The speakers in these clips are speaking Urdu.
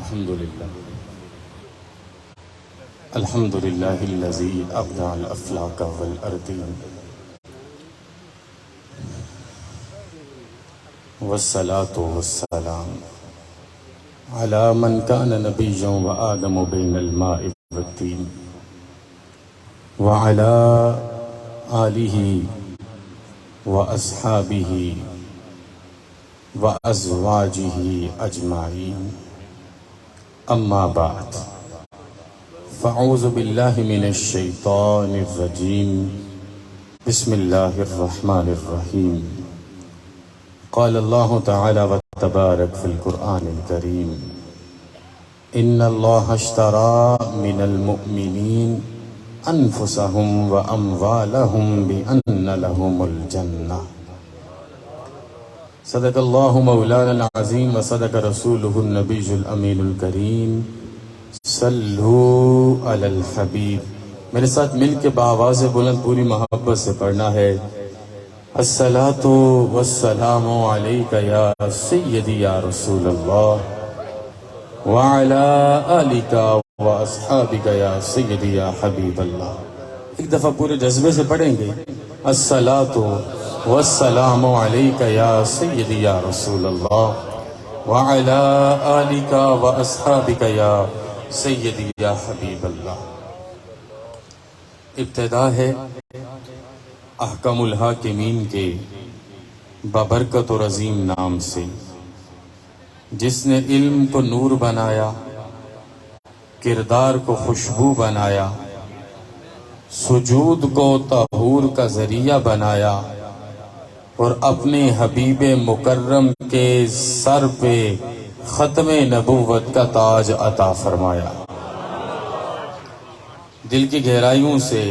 الحمد لله الذي أبدع الأفلاك والأرضين والصلاة والسلام على من كان نبيا وآدم بين الماء والطين وعلى آله وأصحابه وأزواجه أجمعين أما بعد فأعوذ بالله من الشيطان الرجيم بسم الله الرحمن الرحيم قال الله تعالى وتبارك في القرآن الكريم إن الله اشترى من المؤمنين أنفسهم وأموالهم بأن لهم الجنة صدق الله مولانا العظيم وصدق رسوله النبي الأمين الكريم صلوا علی الحبیب۔ میرے ساتھ مل کے بآواز بلند پوری محبت سے پڑھنا ہے الصلاۃ والسلام علیک یا سیدی یا رسول اللہ وعلی آلک واصحابک یا سیدی یا حبیب اللہ۔ ایک دفعہ پورے جذبے سے پڑھیں گے الصلاۃ والسلام علیک یا سیدی یا رسول اللہ وعلی آلک واصحابک یا سیدی یا حبیب اللہ۔ ابتدا ہے احکم الحاکمین کے بابرکت اور عظیم نام سے، جس نے علم کو نور بنایا، کردار کو خوشبو بنایا، سجود کو طہور کا ذریعہ بنایا اور اپنے حبیب مکرم کے سر پہ ختم نبوت کا تاج عطا فرمایا۔ دل کی گہرائیوں سے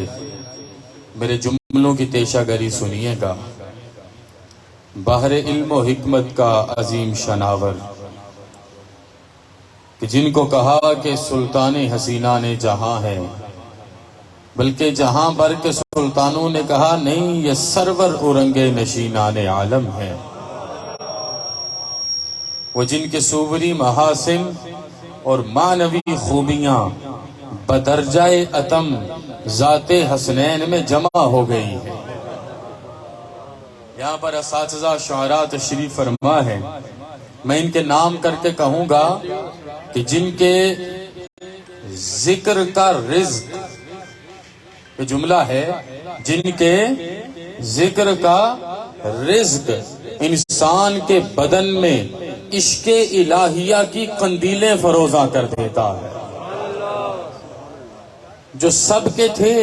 میرے جملوں کی تیشہ گری سنیے گا۔ بحر علم و حکمت کا عظیم شناور کہ جن کو کہا کہ سلطان حسینان جہاں ہے، بلکہ جہاں بھر کے سلطانوں نے کہا نہیں، یہ سرور اورنگ نشینان عالم ہے۔ وہ جن کے صوری محاسن اور معنوی خوبیاں بدرجہ اتم ذات حسنین میں جمع ہو گئی ہیں۔ یہاں پر اساتذہ شعراء تشریف فرما ہے، میں ان کے نام کر کے کہوں گا کہ جن کے ذکر کا رزق، یہ جملہ ہے، جن کے ذکر کا رزق انسان کے بدن میں عشق الہیہ کی قندیلیں فروزاں کر دیتا ہے، جو سب کے تھے،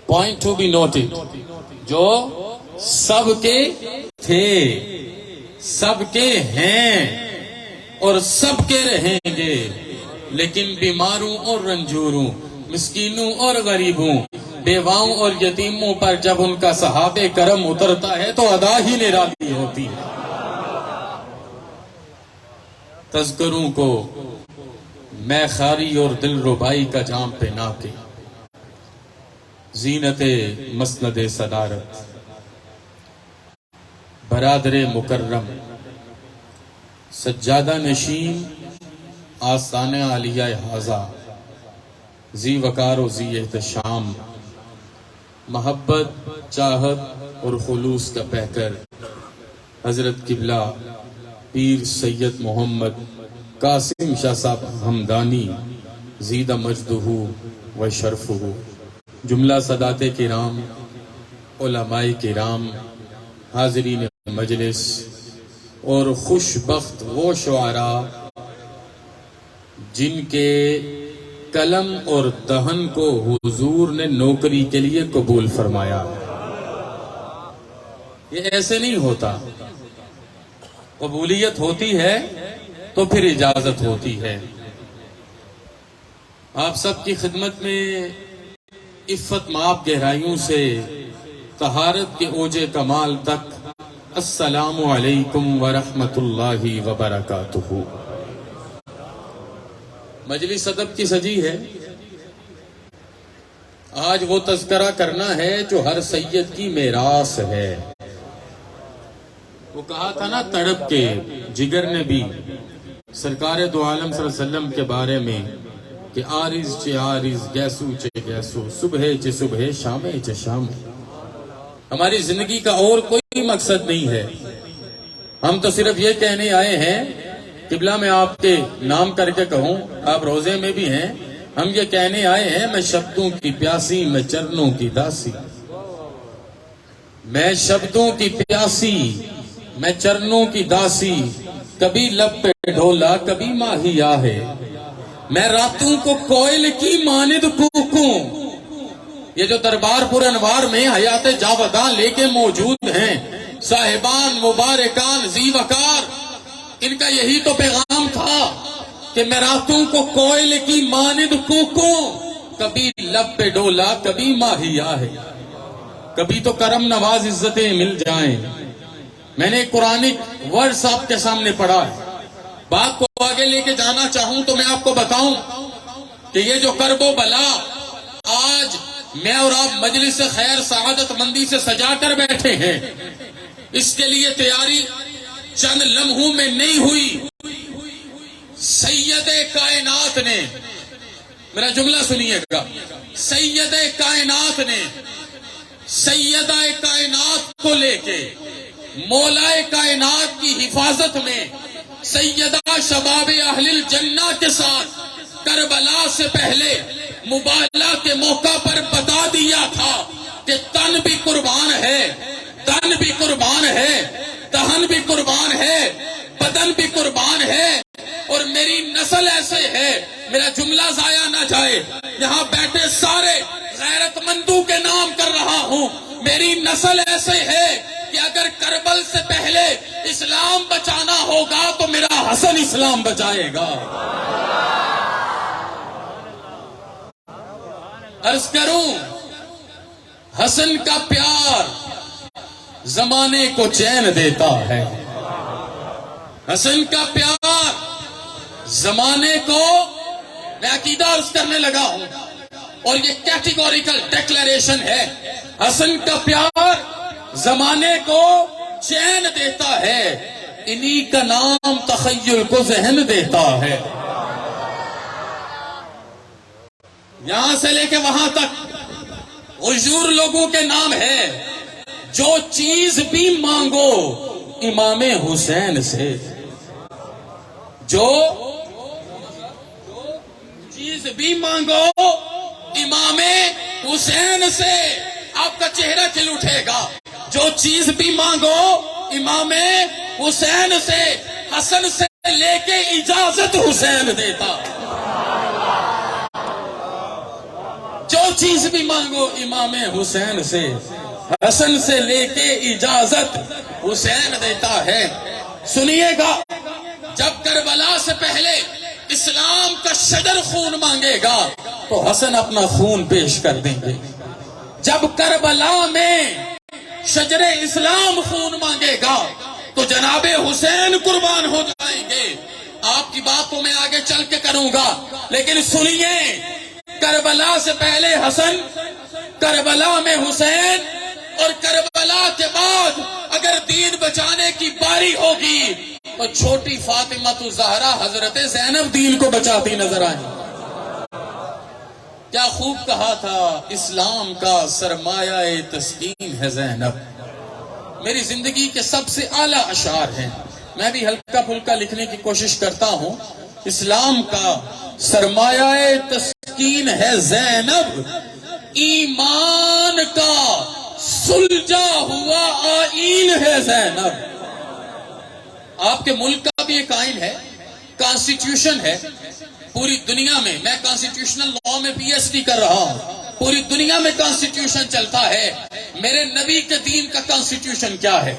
پوائنٹ ٹو بی نوٹڈ، جو سب کے تھے، سب کے ہیں اور سب کے رہیں گے، لیکن بیماروں اور رنجوروں، مسکینوں اور غریبوں، بیواؤں اور یتیموں پر جب ان کا سحاب کرم اترتا ہے تو ادا ہی نرالی ہوتی ہے۔ تذکروں کو میں خاری اور دل ربائی کا جام پہنا کے زینت مسند صدارت برادر مکرم سجادہ نشین آستان عالیہ حاضہ ذی وقار و ذی احتشام محبت چاہت اور خلوص کا پیکر حضرت قبلہ پیر سید محمد قاسم شاہ صاحب ہمدانی زیدہ مجدہ و شرفہ، جملہ سادات کرام، علماء کرام، حاضرین مجلس اور خوش بخت وہ شعراء جن کے قلم اور دہن کو حضور نے نوکری کے لیے قبول فرمایا۔ یہ ایسے نہیں ہوتا، قبولیت ہوتی ہے تو پھر اجازت ہوتی ہے۔ آپ سب کی خدمت میں عفت مآب گہرائیوں سے طہارت کے اوج کمال تک السلام علیکم ورحمۃ اللہ وبرکاتہ۔ مجلس ادب کی سجی ہے، آج وہ تذکرہ کرنا ہے جو ہر سید کی میراث ہے۔ وہ کہا تھا نا تڑپ کے جگر نے بھی سرکار دو عالم صلی اللہ علیہ وسلم کے بارے میں کہ آرز چے آرز گیسو چے گیسو صبح چے صبح شام چے شام. ہماری زندگی کا اور کوئی مقصد نہیں ہے. ہم تو صرف یہ کہنے آئے ہیں، قبلہ میں آپ کے نام کر کے کہوں، آپ روزے میں بھی ہیں، ہم یہ کہنے آئے ہیں میں شبدوں کی پیاسی میں چرنوں کی داسی. میں شبدوں کی پیاسی میں چرنوں کی داسی، کبھی لب پہ ڈھولا کبھی ماہیا ہے. میں راتوں کو کوئل کی ماند کوکوں. یہ جو دربار پر انوار میں حیات جاوداں لے کے موجود ہیں صاحبان مبارکان ذی وقار، ان کا یہی تو پیغام تھا کہ میں راتوں کو کوئل کی ماند کوکوں، کبھی لب پہ ڈولا کبھی ماہیا ہے. کبھی تو کرم نواز عزتیں مل جائیں. میں نے قرآنک ورس آپ کے سامنے پڑھا ہے. بات کو آگے لے کے جانا چاہوں تو میں آپ کو بتاؤں کہ یہ جو کرب و بلا آج میں اور آپ مجلس خیر سعادت مندی سے سجا کر بیٹھے ہیں، اس کے لیے تیاری چند لمحوں میں نہیں ہوئی. سید کائنات نے، میرا جملہ سنیے گا، سید کائنات نے سیدہ کائنات کو لے کے مولا کائنات کی حفاظت میں سیدہ شباب اہل الجنہ کے ساتھ کربلا سے پہلے مبالغہ کے موقع پر بتا دیا تھا کہ تن بھی قربان ہے، تن بھی قربان ہے، دہن بھی قربان ہے، بدن بھی قربان ہے، اور میری نسل ایسے ہے. میرا جملہ ضائع نہ جائے، یہاں بیٹھے سارے غیرت مندوں کے نام کر رہا ہوں. میری نسل ایسے ہے کہ اگر کربل سے پہلے اسلام بچانا ہوگا تو میرا حسن اسلام بچائے گا. عرض کروں، حسن کا پیار زمانے کو چین دیتا ہے. حسن کا پیار زمانے کو، میں عقیدہ عرض کرنے لگا ہوں اور یہ کیٹیگوریکل ڈیکلیریشن ہے، حسن کا پیار زمانے کو چین دیتا ہے، انہی کا نام تخیل کو ذہن دیتا ہے. یہاں سے لے کے وہاں تک غیور لوگوں کے نام ہے. جو چیز بھی مانگو امام حسین سے، جو چیز بھی مانگو امام حسین سے، آپ کا چہرہ کھل اٹھے گا. جو چیز بھی مانگو امام حسین سے، حسن سے لے کے اجازت حسین دیتا. جو چیز بھی مانگو امام حسین سے، حسن سے لے کے اجازت حسین دیتا ہے. سنیے گا، جب کربلا سے پہلے اسلام کا شجر خون مانگے گا تو حسن اپنا خون پیش کر دیں گے. جب کربلا میں شجر اسلام خون مانگے گا تو جناب حسین قربان ہو جائیں گے. آپ کی بات کو میں آگے چل کے کروں گا، لیکن سنیے، کربلا سے پہلے حسن، کربلا میں حسین، اور کربلا کے بعد اگر دین بچانے کی باری ہوگی تو چھوٹی فاطمہ الزہرا حضرت زینب دین کو بچاتی نظر آئیں. کیا خوب کہا تھا، اسلام کا سرمایہ تسکین ہے زینب. میری زندگی کے سب سے اعلیٰ اشعار ہیں، میں بھی ہلکا پھلکا لکھنے کی کوشش کرتا ہوں. اسلام کا سرمایہ تسکین ہے زینب، ایمان کا سلجھا ہوا آئین ہے زینب. آپ کے ملک کا بھی ایک آئین ہے، کانسٹیٹیوشن ہے. پوری دنیا میں، میں کانسٹیٹیوشنل لا میں پی ایچ ڈی کر رہا ہوں، پوری دنیا میں کانسٹیٹیوشن چلتا ہے. میرے نبی کے دین کا کانسٹیٹیوشن کیا ہے؟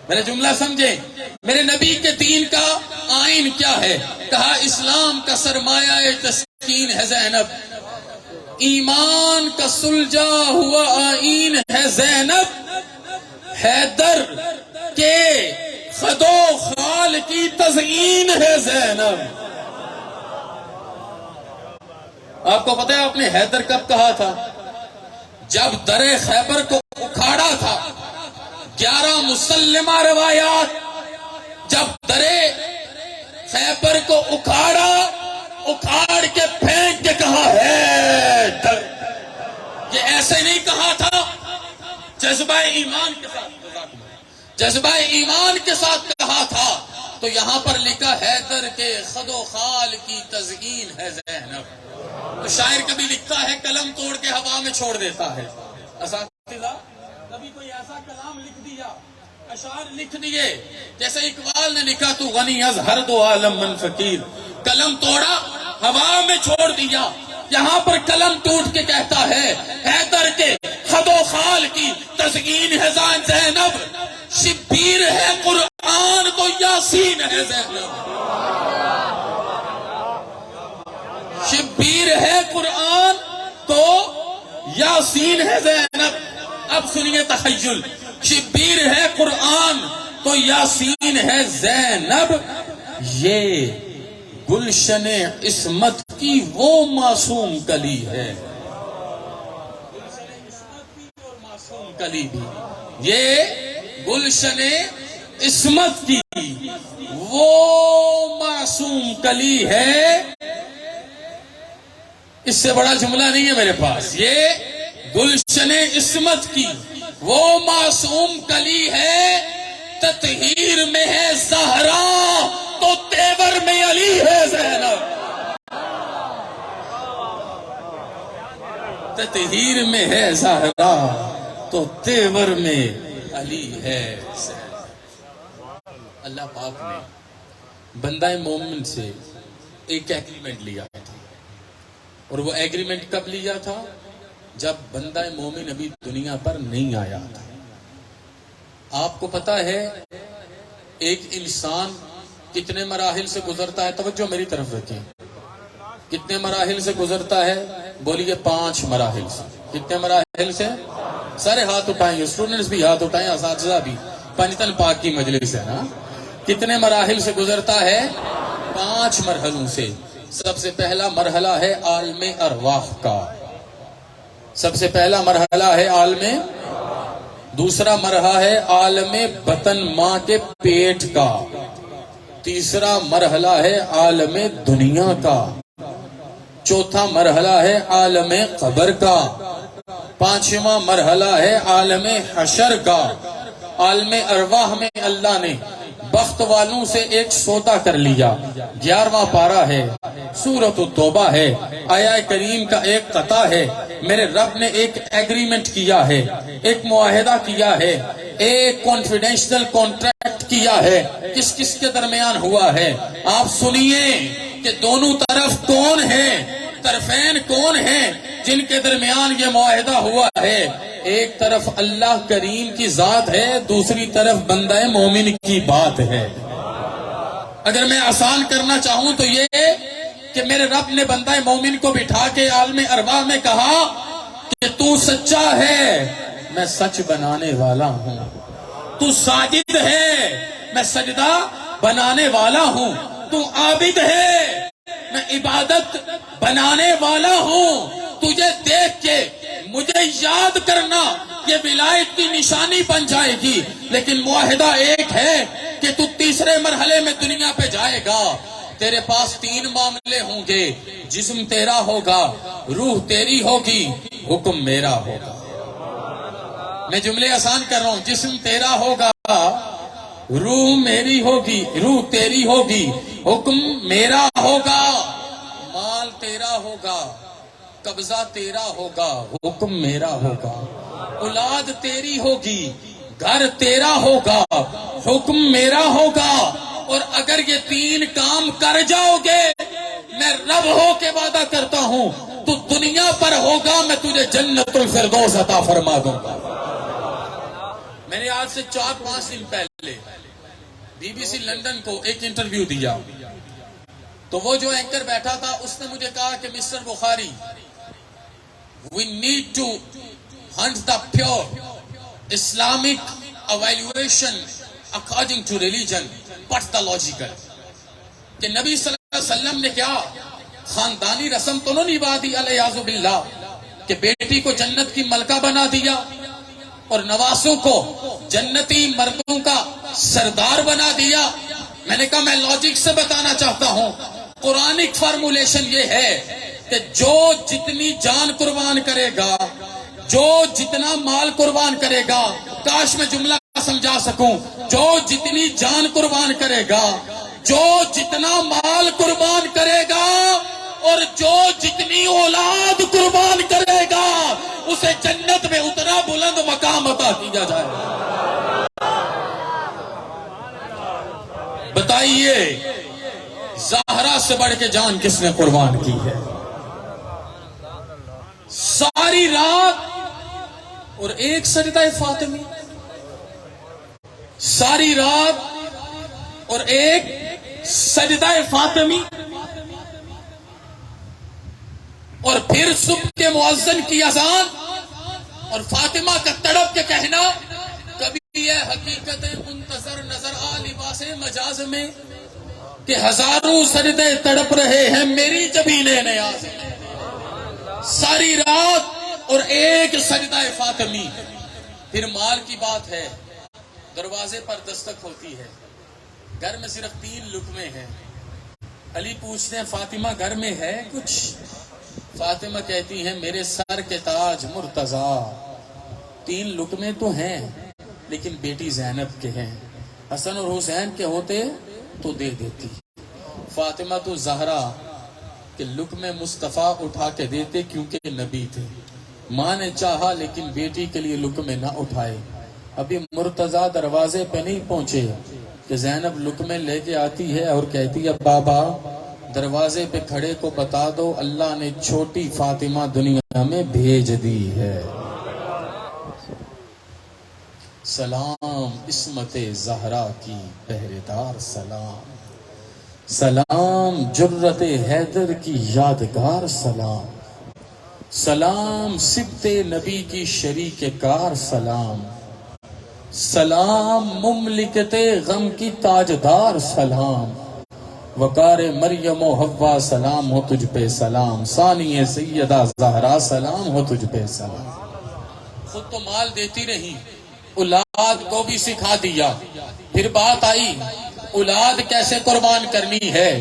میرا جملہ سمجھیں، میرے نبی کے دین کا آئین کیا ہے؟ کہا اسلام کا سرمایہ تسکین ہے زینب، ایمان کا سلجھا ہوا آئین ہے زینب، حیدر کے خد و خال کی تزئین ہے زینب. آپ کو پتہ ہے آپ نے حیدر کب کہا تھا؟ جب در خیبر کو اکھاڑا تھا. 11 مسلمہ روایات، جب در خیبر کو اکھاڑا، اکھاڑ کے پھینک کے کہا ہے در۔ یہ ایسے نہیں کہا تھا، جذبہ ایمان کے ساتھ، جذبہ ایمان کے ساتھ کہا تھا۔ تو یہاں پر لکھا حیدر کے خد و خال کی تزئین ہے زینب۔ تو شاعر کبھی لکھتا ہے قلم توڑ کے ہوا میں چھوڑ دیتا ہے۔ اساتذہ کبھی کوئی ایسا کلام لکھ دیا، اشعار لکھ دیے، جیسے اقبال نے لکھا تو غنی از ہر دو عالم من فقیر، قلم توڑا ہوا میں چھوڑ دیا۔ یہاں پر قلم ٹوٹ کے کہتا ہے حیدر کے خد و خال کی تزئین ہے زینب، شبیر ہے قرآن تو یاسین ہے زینب، شبیر ہے قرآن تو یاسین ہے زینب۔ اب سنیے تخیل، شبیر ہے قرآن تو یاسین ہے زینب، یہ گلشن عصمت کی وہ معصوم کلی ہے، گلشن عصمت کی اور معصوم کلی بھی، یہ گلشن عصمت کی وہ معصوم کلی ہے۔ اس سے بڑا جملہ نہیں ہے میرے پاس، یہ گلشن عصمت کی وہ معصوم کلی ہے، تطہیر میں ہے زہرا تو تیور میں علی ہے زینب، تطہیر میں ہے زہرا تو تیور میں علی ہے زینب۔ اللہ پاک نے بندہ مومن سے ایک ایگریمنٹ لیا تھا، اور وہ ایگریمنٹ کب لیا تھا؟ جب بندہ مومن ابھی دنیا پر نہیں آیا تھا۔ آپ کو پتا ہے ایک انسان کتنے مراحل سے گزرتا ہے؟ توجہ میری طرف رکھیں، کتنے مراحل سے گزرتا ہے؟ بولیے 5 مراحل سے۔ کتنے مراحل سے؟ سارے ہاتھ اٹھائیں، اسٹوڈنٹس بھی ہاتھ اٹھائیں، اساتذہ بھی، پنجتن پاک کی مجلس ہے نا۔ کتنے مراحل سے گزرتا ہے؟ 5 مرحلوں سے۔ سب سے پہلا مرحلہ ہے عالم ارواح کا، سب سے پہلا مرحلہ ہے عالم، دوسرا مرحلہ ہے عالم بطن ماں کے پیٹ کا، تیسرا مرحلہ ہے عالم دنیا کا، چوتھا مرحلہ ہے عالم قبر کا، پانچواں مرحلہ ہے عالم حشر کا۔ عالم ارواح میں اللہ نے بخت والوں سے ایک سودا کر لیا، 11واں پارہ ہے، سورۃ التوبہ ہے، آیہ کریم کا ایک قطع ہے۔ میرے رب نے ایک ایگریمنٹ کیا ہے، ایک معاہدہ کیا ہے، ایک کانفیڈینشیل کانٹریکٹ کیا ہے۔ کس کس کے درمیان ہوا ہے؟ آپ سنیے کہ دونوں طرف کون ہیں، طرفین کون ہیں جن کے درمیان یہ معاہدہ ہوا ہے؟ ایک طرف اللہ کریم کی ذات ہے، دوسری طرف بندہ مومن کی بات ہے۔ اگر میں آسان کرنا چاہوں تو یہ کہ میرے رب نے بندہ مومن کو بٹھا کے عالم ارواح میں کہا کہ تو سچا ہے، میں سچ بنانے والا ہوں، تو ساجد ہے، میں سجدہ بنانے والا ہوں، تو عابد ہے، میں عبادت بنانے والا ہوں۔ تجھے دیکھ کے مجھے یاد کرنا یہ ولایت کی نشانی بن جائے گی، لیکن معاہدہ ایک ہے کہ تو تیسرے مرحلے میں دنیا پہ جائے گا۔ تیرے پاس 3 معاملے ہوں گے، جسم تیرا ہوگا، روح تیری ہوگی، حکم میرا ہوگا۔ میں جملے آسان کر رہا ہوں، جسم تیرا ہوگا، روح میری ہوگی، روح تیری ہوگی، حکم میرا ہوگا، مال تیرا ہوگا، قبضہ تیرا ہوگا، حکم میرا ہوگا، اولاد تیری ہوگی، گھر تیرا ہوگا، حکم میرا ہوگا۔ اور اگر یہ 3 کام کر جاؤ گے، میں رب ہو کے وعدہ کرتا ہوں تو دنیا پر ہوگا، میں تجھے جنت الفردوس عطا فرما دوں گا۔ میں نے آج سے 4-5 دن پہلے BBC لندن کو ایک انٹرویو دیا، تو وہ جو اینکر بیٹھا تھا اس نے مجھے کہا کہ mister Bukhari, we need to hunt the pure Islamic evaluation according to religion, but the logical. کہ نبی صلی اللہ علیہ وسلم نے کیا خاندانی رسم تو نہیں نبھا دی علیہ باللہ کہ بیٹی کو جنت کی ملکہ بنا دیا اور نواسوں کو جنتی مردوں کا سردار بنا دیا؟ میں نے کہا میں لاجک سے بتانا چاہتا ہوں. قرآنک فارمولیشن یہ ہے کہ جو جتنی جان قربان کرے گا، جو جتنا مال قربان کرے گا، کاش میں جملہ سمجھا سکوں، جو جتنی جان قربان کرے گا، جو جتنا مال قربان کرے گا اور جو جتنی اولاد قربان کرے گا، اسے جنت میں اتنا بلند مقام عطا کیا جائے گا. بتائیے زہرا سے بڑھ کے جان کس نے قربان کی ہے؟ ساری رات اور ایک سجدہ فاطمی، ساری رات اور ایک سجدہ فاطمی، اور پھر صبح کے مؤذن کی اذان اور فاطمہ کا تڑپ کے کہنا. کبھی یہ حقیقت منتظر نظر آ لباس مجاز میں کہ ہزاروں سجدے تڑپ رہے ہیں میری جبین نیاز میں. ساری رات اور ایک سجدہ فاطمی. پھر مال کی بات ہے، دروازے پر دستک ہوتی ہے، گھر میں صرف 3 لقمے ہیں. علی پوچھتے ہیں فاطمہ گھر میں ہے کچھ؟ فاطمہ کہتی ہیں میرے سر کے تاج مرتضیٰ 3 لقمے تو ہیں لیکن بیٹی زینب کے ہیں، حسن اور حسین کے ہوتے تو دے دیتی. فاطمہ تو زہرا کہ لقمے مصطفیٰ اٹھا کے دیتے کیونکہ نبی تھے. ماں نے چاہا لیکن بیٹی کے لیے لقمے نہ اٹھائے. ابھی مرتضیٰ دروازے پہ نہیں پہنچے کہ زینب لقمے لے کے آتی ہے اور کہتی ہے بابا دروازے پہ کھڑے کو بتا دو اللہ نے چھوٹی فاطمہ دنیا میں بھیج دی ہے. سلام عصمت زہرا کی پہرے دار سلام، سلام جرت حیدر کی یادگار سلام، سلام سبط نبی کی شریک کار سلام، سلام مملکت غم کی تاجدار سلام، وقار مریم و حوا سلام ہو تجھ پہ سلام، ثانی سیدہ زہرا سلام ہو تجھ پہ سلام. خود تو مال دیتی رہی، اولاد کو بھی سکھا دیا. پھر بات آئی اولاد کیسے قربان کرنی ہے.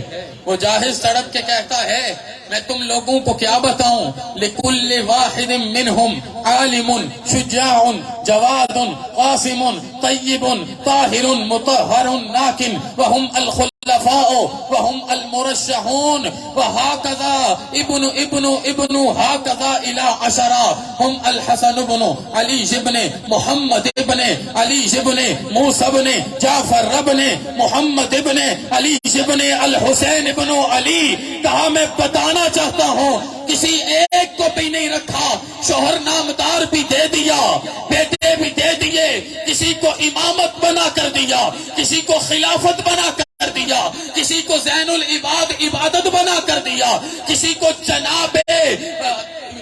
وہ جاہز تڑپ کے کہتا ہے میں تم لوگوں کو کیا بتاؤں، لِكُلِّ وَاحِدٍ مِّنْهُمْ عَالِمٌ شُجَاعٌ جَوَادٌ قَاسِمٌ طَيِّبٌ طَاهِرٌ مُطَهَّرٌ نَاكٍ وَهُمْ الخلفاء وهم المرشحون وهكذا ابن هكذا الى 10 هم الحسن بن علي بن محمد بن علي بن موسى بن جعفر بن محمد بن علي بن الحسین بن علی. کہا میں بتانا چاہتا ہوں کسی ایک کو بھی نہیں رکھا، شوہر نامدار بھی دے دیا، بیٹے بھی دے دیے، کسی کو امامت بنا کر دیا، کسی کو خلافت بنا کر دیا، کسی کو زین العباد عبادت بنا کر دیا، کسی کو جناب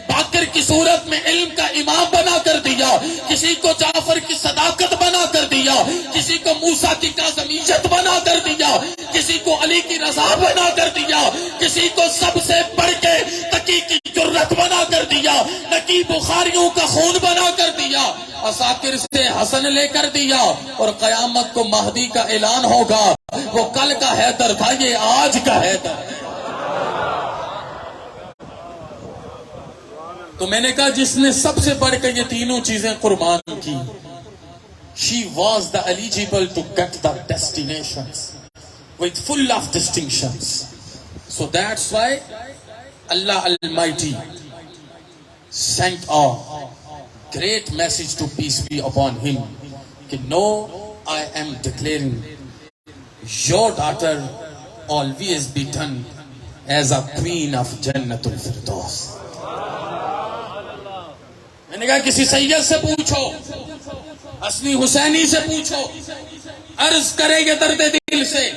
باقر کی صورت میں علم کا امام بنا کر دیا، کسی کو جعفر کی صداقت بنا کر دیا، کسی کو موسیٰ کی کاظمیت بنا کر دیا، کسی کو علی کی رضا بنا کر دیا، کسی کو سب سے بڑھ کے تقی کی جرت بنا کر دیا، نقی بخاریوں کا خون بنا کر دیا، اساکر سے حسن لے کر دیا. اور قیامت کو مہدی کا اعلان ہوگا وہ کل کا حیدر تھا یہ آج کا حیدر. تو میں نے کہا جس نے سب سے بڑھ کر یہ تینوں چیزیں قربان کی, she was the eligible to get the destinations with full of distinctions. So that's why Allah Almighty sent a great message to peace be upon him. No, I am declaring your daughter always be done as a queen of Jannatul Firdaus. میں نے کہا کسی سید سے پوچھو, حسنی حسینی سے پوچھو, عرض کرے گے درد دل سے.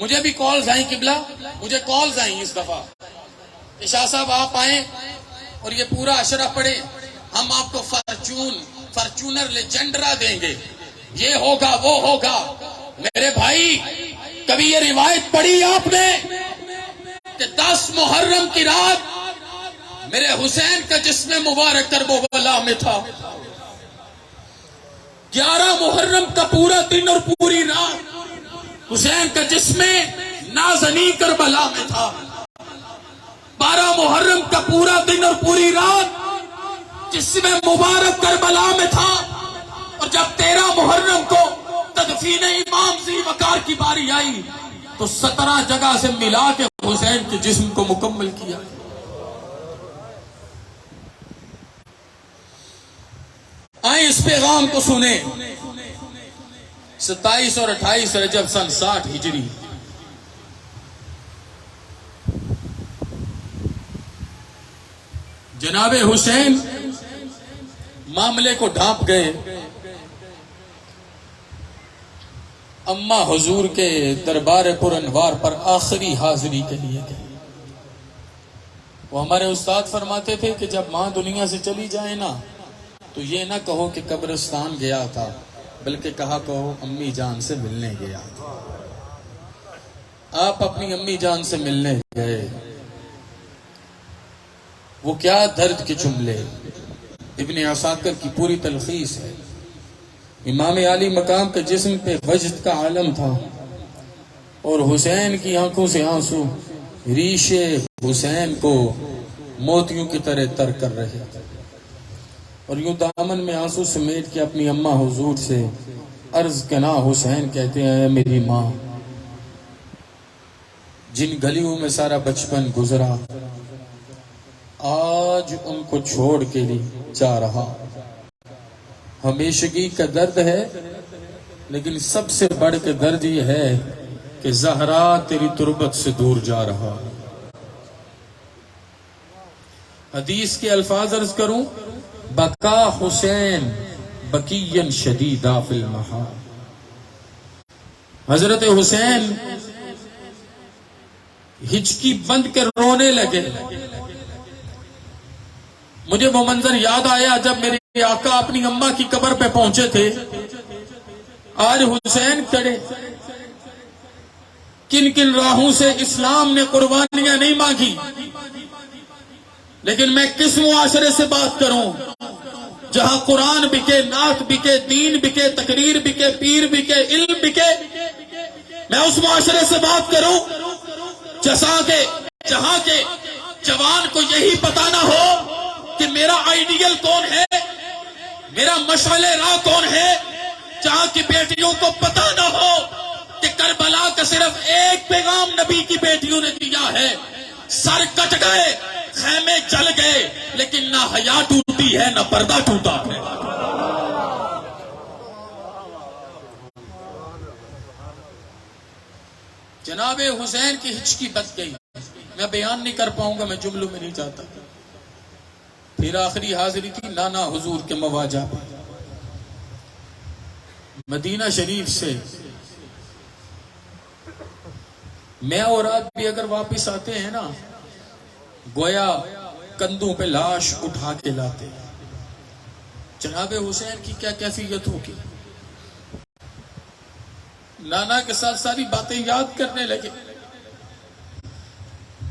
مجھے بھی کالز آئیں قبلہ, مجھے کالز آئیں اس دفعہ کہ شاہ صاحب آپ آئیں اور یہ پورا عشرہ پڑھیں, ہم آپ کو فارچونر لیجنڈرا دیں گے, یہ ہوگا وہ ہوگا. میرے بھائی کبھی یہ روایت پڑھی آپ نے کہ 10 محرم کی رات میرے حسین کا جسم مبارک کربلا میں تھا, 11 محرم کا پورا دن اور پوری رات حسین کا جسم نازنی کربلا میں تھا. 12 محرم کا پورا دن اور پوری رات جسم مبارک کربلا میں تھا. اور جب 13 محرم کو تدفین امام ذی وقار کی باری آئی تو 17 جگہ سے ملا کے حسین کے جسم کو مکمل کیا. آئیں اس پیغام کو سنیں. 27 اور 28 رجب سن 60 ہجری. جناب حسین معاملے کو ڈھانپ گئے. اما حضور کے دربار پر انوار پر آخری حاضری کے لیے گئے. وہ ہمارے استاد فرماتے تھے کہ جب ماں دنیا سے چلی جائے نا تو یہ نہ کہو کہ قبرستان گیا تھا، بلکہ کہا کہو امی جان سے ملنے گیا تھا. آپ اپنی امی جان سے ملنے گئے. وہ کیا درد کے جملے. ابن عساکر کی پوری تلخیص ہے. امام علی مقام کے جسم پہ وجد کا عالم تھا اور حسین کی آنکھوں سے آنسو ریشے حسین کو موتیوں کی طرح تر کر رہے تھے. اور یوں دامن میں آنسو سمیٹ کے اپنی اماں حضور سے عرض کنا حسین کہتے ہیں میری ماں، جن گلیوں میں سارا بچپن گزرا آج ان کو چھوڑ کے لیے جا رہا. ہمیشگی کا درد ہے لیکن سب سے بڑھ کے درد یہ ہے کہ زہرا تیری تربت سے دور جا رہا. حدیث کے الفاظ عرض کروں، بکا حسین بکین شدیدا فی المحا. حضرت حسین ہچکی بند کر رونے لگے. مجھے وہ منظر یاد آیا جب میرے آقا اپنی اماں کی قبر پہ پہنچے تھے. آج حسین کھڑے. کن کن راہوں سے اسلام نے قربانیاں نہیں مانگی، لیکن میں کس معاشرے سے بات کروں جہاں قرآن بکے، نعت بکے، دین بکے، تقریر بکے، پیر بکے، علم بکے. میں اس معاشرے سے بات کروں جہاں کے جوان کو یہی پتا نہ ہو کہ میرا آئیڈیل کون ہے، میرا مشعل راہ کون ہے. جہاں کی بیٹیوں کو پتا نہ ہو کہ کربلا کا صرف ایک پیغام نبی کی بیٹیوں نے دیا ہے. سر کٹ گئے، خیمے جل گئے، لیکن نہ حیا ٹوٹی ہے نہ پردہ ٹوٹا ہے. جناب حسین کی ہچکی بچ گئی. میں بیان نہیں کر پاؤں گا، میں جملوں میں نہیں جاتا. پھر آخری حاضری تھی نانا حضور کے مواجہ. مدینہ شریف سے میں اور آپ بھی اگر واپس آتے ہیں نا، گویا کندھوں پہ لاش اٹھا کے لاتے. جناب حسین کی کیا کیفیت ہوگی. نانا کے ساتھ ساری باتیں یاد کرنے لگے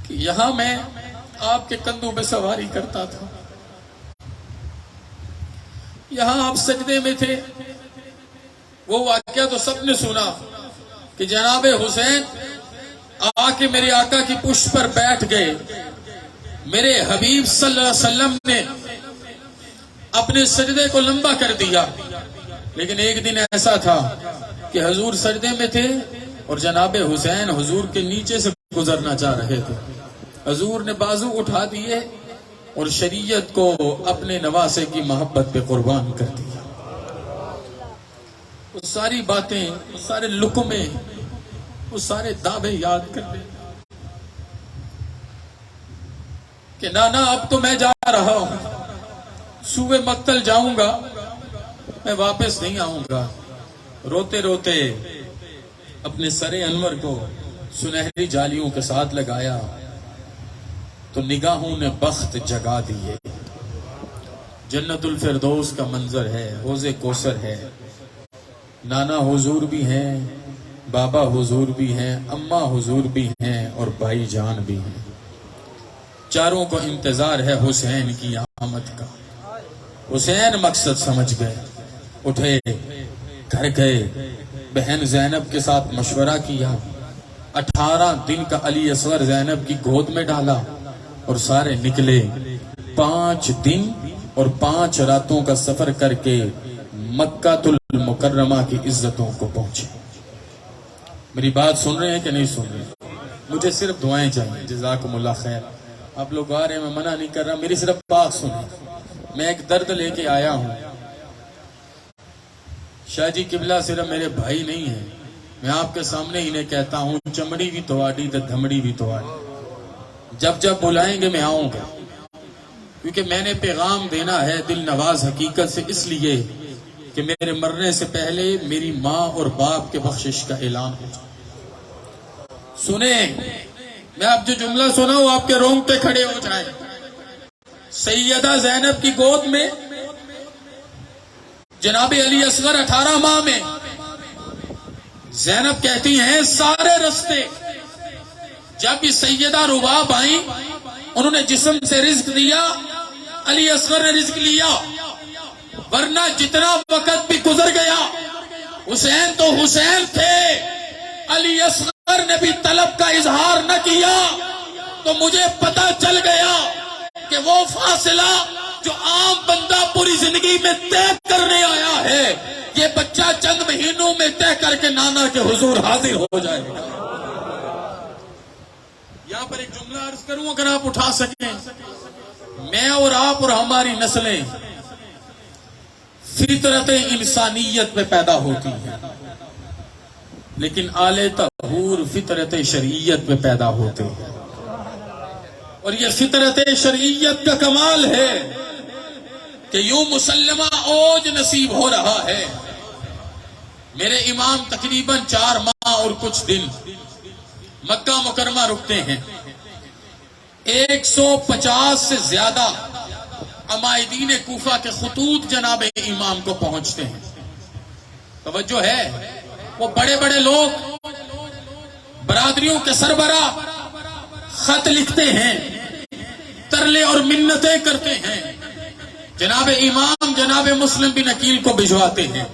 کہ یہاں میں آپ کے کندھوں پہ سواری کرتا تھا، یہاں آپ سجدے میں تھے. وہ واقعہ تو سب نے سنا کہ جناب حسین آ کے میرے آقا کی پشت پر بیٹھ گئے. میرے حبیب صلی اللہ علیہ وسلم نے اپنے سجدے کو لمبا کر دیا. لیکن ایک دن ایسا تھا کہ حضور سجدے میں تھے اور جناب حسین حضور کے نیچے سے گزرنا چاہ رہے تھے. حضور نے بازو اٹھا دیے اور شریعت کو اپنے نواسے کی محبت پہ قربان کر دیا. وہ ساری باتیں، وہ سارے لقمے، وہ سارے دعوے یاد کر لیں کہ نانا اب تو میں جا رہا ہوں، صوبے مقتل جاؤں گا، میں واپس نہیں آؤں گا. روتے روتے اپنے سر انور کو سنہری جالیوں کے ساتھ لگایا تو نگاہوں نے بخت جگا دیے. جنت الفردوس کا منظر ہے، حوض کوثر ہے. نانا حضور بھی ہیں، بابا حضور بھی ہیں، اماں حضور بھی ہیں اور بھائی جان بھی ہیں. چاروں کو انتظار ہے حسین کی آمد کا. حسین مقصد سمجھ گئے، اٹھے، گھر گئے، بہن زینب کے ساتھ مشورہ کیا، 18 دن کا علی اصغر زینب کی گود میں ڈالا اور سارے نکلے 5 دن اور 5 راتوں کا سفر کر کے مکہ المکرمہ کی عزتوں کو پہنچے۔ میری بات سن رہے ہیں کہ نہیں سن رہے؟ مجھے صرف دعائیں چاہیے، جزاکم اللہ خیر۔ آپ لوگ آ رہے ہیں، میں منع نہیں کر رہا، میری صرف بات سنیں۔ میں ایک درد لے کے آیا ہوں۔ شاہ جی قبلہ صرف میرے بھائی نہیں ہیں، میں آپ کے سامنے انہیں کہتا ہوں، چمڑی بھی تو آڈی تو دھمڑی بھی تو آڈی۔ جب جب بلائیں گے میں آؤں گا، کیونکہ میں نے پیغام دینا ہے دل نواز حقیقت سے، اس لیے کہ میرے مرنے سے پہلے میری ماں اور باپ کے بخشش کا اعلان ہو جائے۔ سنیں، میں اب جو جملہ سنا ہوں آپ کے رونگٹے کھڑے ہو جائیں۔ سیدہ زینب کی گود میں جناب علی اصغر 18 ماہ میں، زینب کہتی ہیں سارے رستے جب بھی سیدہ رباب آئیں انہوں نے جسم سے رزق دیا، علی اصغر نے رزق لیا، ورنہ جتنا وقت بھی گزر گیا حسین تو حسین تھے، علی اصغر نے بھی طلب کا اظہار نہ کیا، تو مجھے پتا چل گیا کہ وہ فاصلہ جو عام بندہ پوری زندگی میں طے کرنے آیا ہے، یہ بچہ چند مہینوں میں طے کر کے نانا کے حضور حاضر ہو جائے گا۔ یہاں پر ایک جملہ عرض کروں اگر آپ اٹھا سکیں، میں اور آپ اور ہماری نسلیں فطرت انسانیت میں پیدا ہوتی ہیں، لیکن آل طہور فطرت شرعیت میں پیدا ہوتے ہیں، اور یہ فطرت شرعیت کا کمال ہے کہ یوں مسلمہ اوج نصیب ہو رہا ہے۔ میرے امام تقریباً 4 ماہ اور کچھ دن مکہ مکرمہ رکتے ہیں، 150 سے زیادہ عمائدین کوفہ کے خطوط جناب امام کو پہنچتے ہیں۔ توجہ ہے، وہ بڑے بڑے لوگ برادریوں کے سربراہ خط لکھتے ہیں، ترلے اور منتیں کرتے ہیں، جناب امام جناب مسلم بن عقیل کو بھجواتے ہیں۔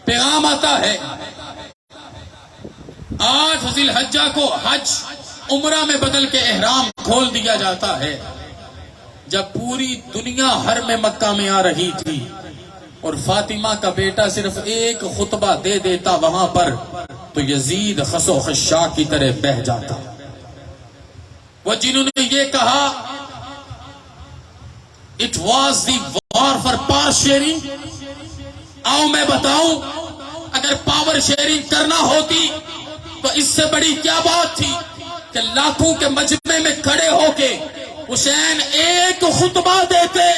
پیغام آتا ہے 8 ذی الحجہ کو حج عمرہ میں بدل کے احرام کھول دیا جاتا ہے۔ جب پوری دنیا حرم مکہ میں آ رہی تھی اور فاطمہ کا بیٹا صرف ایک خطبہ دے دیتا وہاں پر، تو یزید خس و خشاک کی طرح بہہ جاتا۔ وہ جنہوں نے یہ کہا it was the war for power sharing, آؤ میں بتاؤں، اگر پاور شیئرنگ کرنا ہوتی تو اس سے بڑی کیا بات تھی کہ لاکھوں کے مجمع میں کھڑے ہو کے حسین ایک خطبہ دیتے،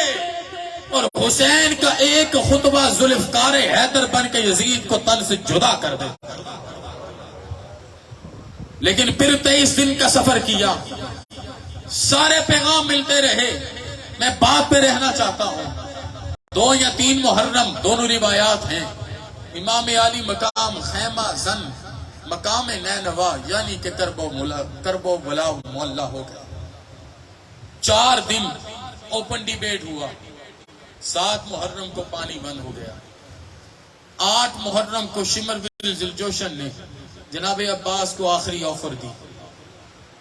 اور حسین کا ایک خطبہ ذوالفقار حیدر بن کے یزید کو تن سے جدا کر دیتا۔ لیکن پھر 23 دن کا سفر کیا، سارے پیغام ملتے رہے۔ میں بات پہ رہنا چاہتا ہوں، 2 یا 3 محرم دونوں روایات ہیں۔ امام علی مقام خیمہ زن مقام نینوا، یعنی کہ کرب و بلا معلّہ ہو گیا۔ 4 دن اوپن ڈیبیٹ ہوا، 7 محرم کو پانی بند ہو گیا، 8 محرم کو شمر ذوالجوشن نے جناب عباس کو آخری آفر دی،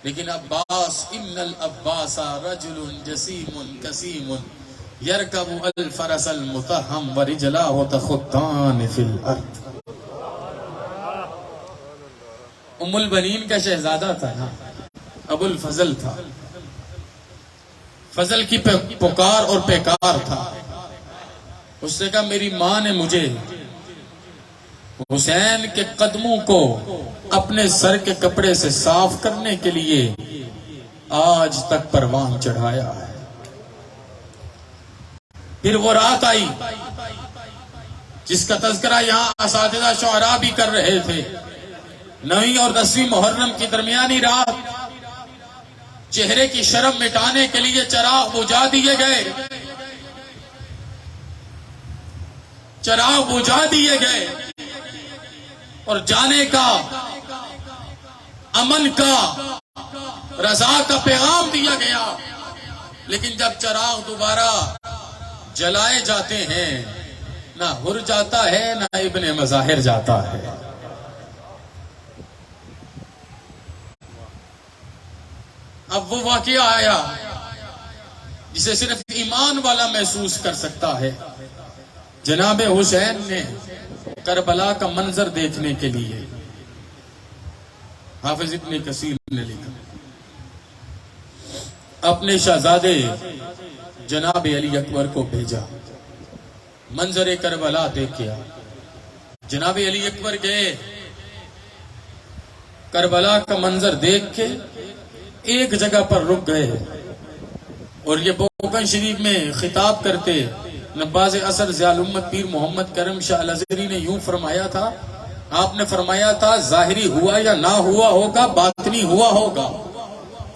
لیکن عباس ان العباس رجل جسیم کسیم یرکب الفرس المتہم ورجلاه تخطان فی الارض۔ ام البنین کا شہزادہ تھا نا، ابو الفضل تھا، فضل کی پکار اور پیکار تھا۔ اس نے کہا میری ماں نے مجھے حسین کے قدموں کو اپنے سر کے کپڑے سے صاف کرنے کے لیے آج تک پروان چڑھایا ہے۔ پھر وہ رات آئی جس کا تذکرہ یہاں اساتذہ شعراء بھی کر رہے تھے، 9 اور 10 محرم کی درمیانی رات، چہرے کی شرم مٹانے کے لیے چراغ بجھا دیے گئے، چراغ بجھا دیے گئے، اور جانے کا، امن کا، رضا کا پیغام دیا گیا۔ لیکن جب چراغ دوبارہ جلائے جاتے ہیں نہ ہر جاتا ہے نہ ابن مظاہر جاتا ہے. اب وہ واقعہ آیا جسے صرف ایمان والا محسوس کر سکتا ہے. جناب حسین نے کربلا کا منظر دیکھنے کے لیے حافظ ابن کثیر نے لکھا اپنے شہزادے جناب علی اکبر کو بھیجا. منظر کربلا دیکھ کے جناب علی اکبر گئے. کربلا کا منظر دیکھ کے ایک جگہ پر رک گئے اور یہ بوقن شریف میں خطاب کرتے نباز اثر ضیاء الامت پیر محمد کرم شاہ الازہری نے یوں فرمایا تھا. آپ نے فرمایا تھا ظاہری ہوا یا نہ ہوا ہوگا، باطنی ہوا ہوگا،